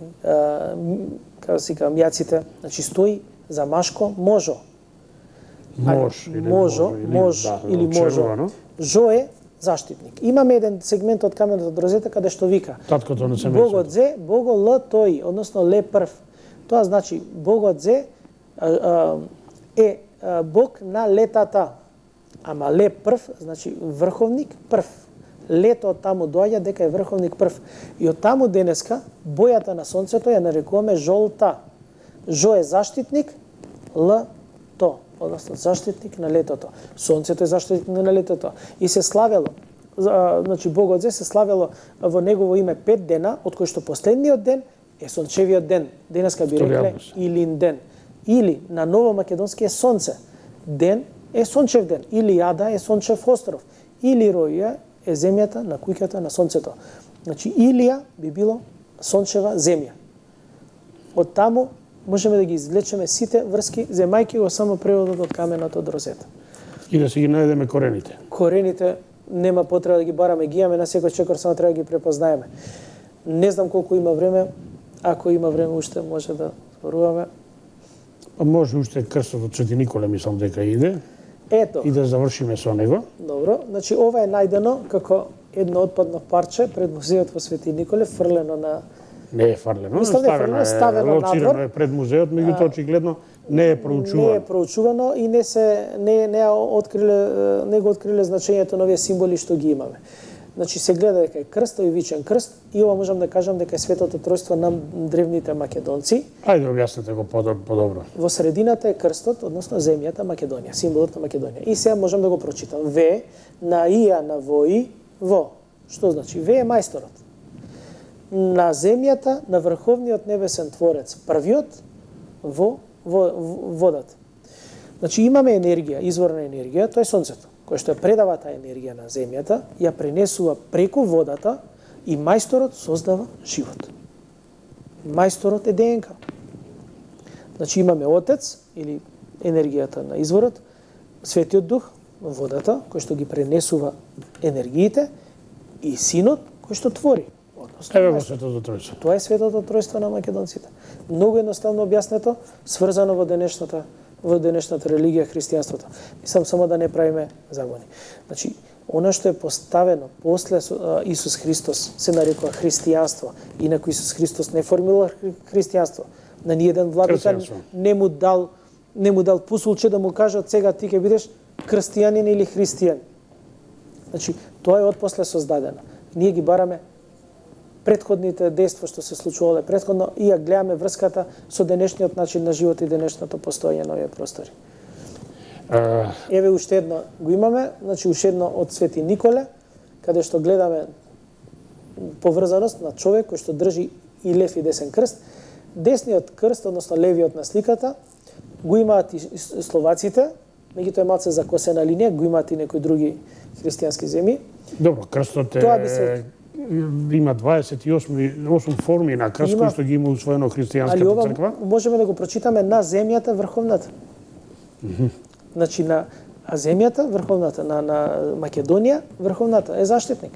како се кажа, јаците, значи стои за машко можо. Мож или Можо, мож или можо. очерувано. Жо е заштитник. Имаме еден сегмент од каменот од Розета каде што вика Таткото на семејството. Богот зе, Бого Л тој, односно Ле прв. Тоа значи Богот зе е Бог на летата. Ама Ле прв, значи врховник прв. Лето од таму доаѓа дека е врховник прв. И од таму денеска бојата на сонцето ја нарекуваме жолта. Жо е заштитник, Л то, односно заштитник на летото. Сонцето е заштитник на летото. И се славело, значи Богот зе се славело во негово име 5 дена, од кои што последниот ден е сончевиот ден. Денеска би рекле август. Илин ден. Или на ново македонски е сонце. Ден е сончев ден. Или Јада е сончев остров. Или Роја е земјата на куќата на сонцето. Значи Илија би било сончева земја. Од таму можеме да ги извлечеме сите врски, земајќи го само преводот од каменот од Розета. И да си ги најдеме корените. Корените нема потреба да ги бараме, ги имаме на секој чекор, само треба да ги препознаеме. Не знам колку има време, ако има време уште може да зборуваме. Па може уште крстот од Свети Николе мислам дека иде Ето, и да завршиме со него. добро. Значи ова е најдено како едно отпадно парче пред музеот во Свети Николе, фрлено на Не е фарлено, Мислам дека е ставено лоцирано надвор. е пред музеот, меѓутоа очигледно не е проучувано. Не е проучувано и не го откриле значењето на овие символи што ги имаме. Значи се гледа дека е крст, тој вичен крст, и ова можам да кажам дека е светото тројство на древните македонци. Ајде објаснете го подобро. Во средината е крстот, односно земјата Македонија, символот на Македонија. И сега можам да го прочитам. В на Ија на вои, во. Што значи? В е мајсторот. На земјата на врховниот небесен творец, првиот во водата. Значи имаме енергија, извор на енергија, тоа е сонцето, кој што ја предава таа енергија на земјата, ја пренесува преку водата и мајсторот создава живот. Мајсторот е ДНК. Значи имаме Отец или енергијата на изворот, Светиот Дух, водата, кој што ги пренесува енергиите, и Синот, кој што твори. Еве го светото тројство. Тоа е светото тројство на македонците. Многу едноставно објаснето, сврзано во денешната религија, христијанството. Мислам само да не правиме загони. Значи, она што е поставено после Исус Христос се нарекува христијанство. Инаку Исус Христос не формира христијанство. На ниеден владика не му дал пусулче да му кажат сега ти ќе бидеш крстијанин или христијан. Значи, тоа е отпосле создадено. Ние ги бараме претходните дејства што се случувале претходно и ја гледаме врската со денешниот начин на живот и денешното постоење на овие простори. Еве уште едно го имаме, значи уште едно од Свети Николе, каде што гледаме поврзаност на човек кој што држи и лев и десен крст. Десниот крст, односно левиот на сликата, го имаат и словаците, меѓутоа е малце закосена линија, го имаат и некои други христијански земји. Добро, крстот има 28 форми на крст кои што ги има усвоено христијанската црква. Можеме да го прочитаме на земјата врховната. Значи на земјата врховната, на Македонија врховната е заштитник.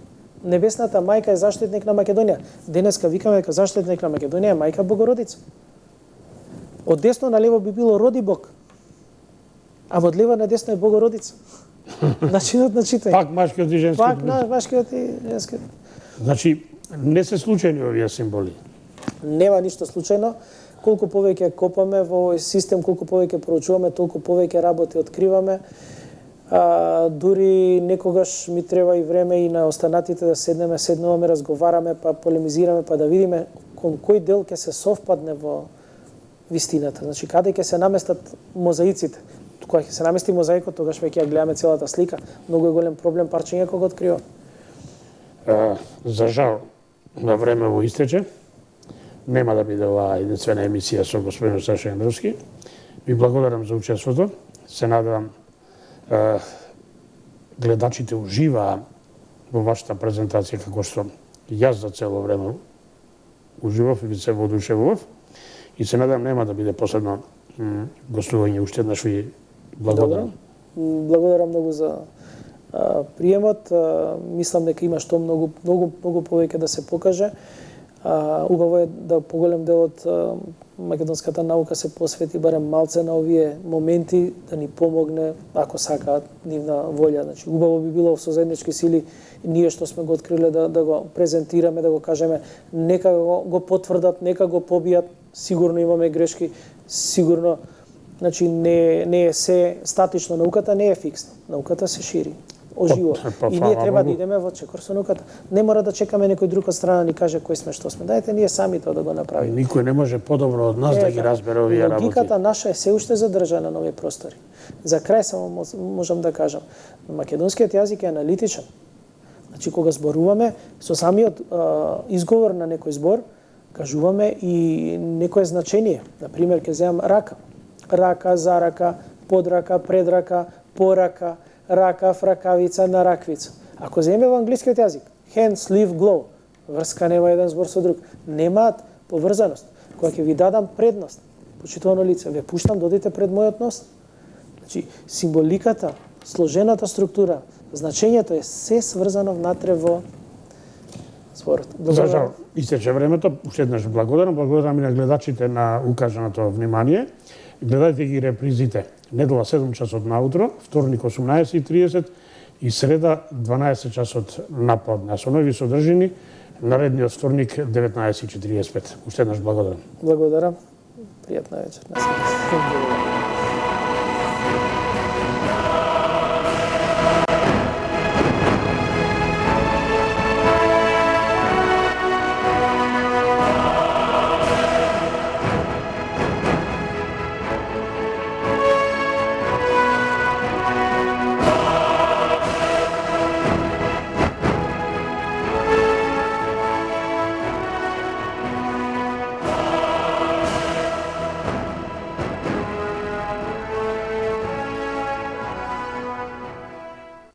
Небесната мајка е заштитник на Македонија. Денеска викаме дека заштитник на Македонија е мајка Богородица. Од десно на лево би било роди Бог, а од лево на десно е Богородица. Начинот на читање. Пак машкиот и женскиот. Пак на машкиот и женскиот. Значи, не се случајни овие символи. Нема ништо случајно. Колку повеќе копаме во овој систем, колку повеќе проучуваме, толку повеќе работи откриваме. Дури некогаш ми треба и време и на останатите да седнуваме, разговараме, па полемизираме, па да видиме кон кој дел ќе се совпадне во вистината. Значи, каде ќе се наместат мозаиците. Кога ќе се намести мозаикот, тогаш веќе ја гледаме целата слика. Многу е голем проблем парчење кога го открива. За жал, на време во истече. Нема да биде оваа единствена емисија со господин Саша Ендровски. Ви благодарам за учеството. Се надевам гледачите уживаа во вашата презентација, како што јас за цело време уживав и се воодушевував. И се надевам нема да биде последно гостување. Уште еднаш ви благодарам. Благодарам многу за приемот. Мислам дека има што многу повеќе да се покаже. Убаво е да поголем дел од македонската наука се посвети барем малце на овие моменти, да ни помогне, ако сакаат, нивна волја. Значи, убаво би било со заеднички сили ние што сме го откриле да го презентираме, да го кажеме, нека го потврдат, нека го побијат. Сигурно имаме грешки, сигурно, значи не е се статично, науката не е фиксна. Науката се шири. Оживо. И ние треба да идеме во чекор со науката. Не мора да чекаме некој друг од страна ни каже кој сме, што сме. Дајте ние сами тоа да го направиме. Никој не може подобро од нас да ги разбере овие работи. Логиката наша е се уште задржана на овие простори. За крај само можам да кажам, македонскиот јазик е аналитичен. Значи кога зборуваме со самиот изговор на некој збор, кажуваме и некое значение. На пример, ќе земам рака. Рака, за рака, под рака, пред рака, по рака, ракав, ракавица, на раквица. Ако земеме во англискиот јазик, hand, sleeve, glove, врска нема еден збор со друг, немаат поврзаност. Кога ќе ви дадам предност, почитувано лице, ве пуштам, додите пред мојот нос. Значи, символиката, сложената структура, значењето е се сврзано внатре во зборот. За жал, истече времето, уште еднаш благодарам и на гледачите на укажаното внимание. Гледајте ги репризите. Недела 7 часот наутро, вторник 18:30 и среда 12 часот напладне. А со нови содржини наредниот вторник 19:45. Уште еднаш благодарам. Благодарам. Пријатна вечер.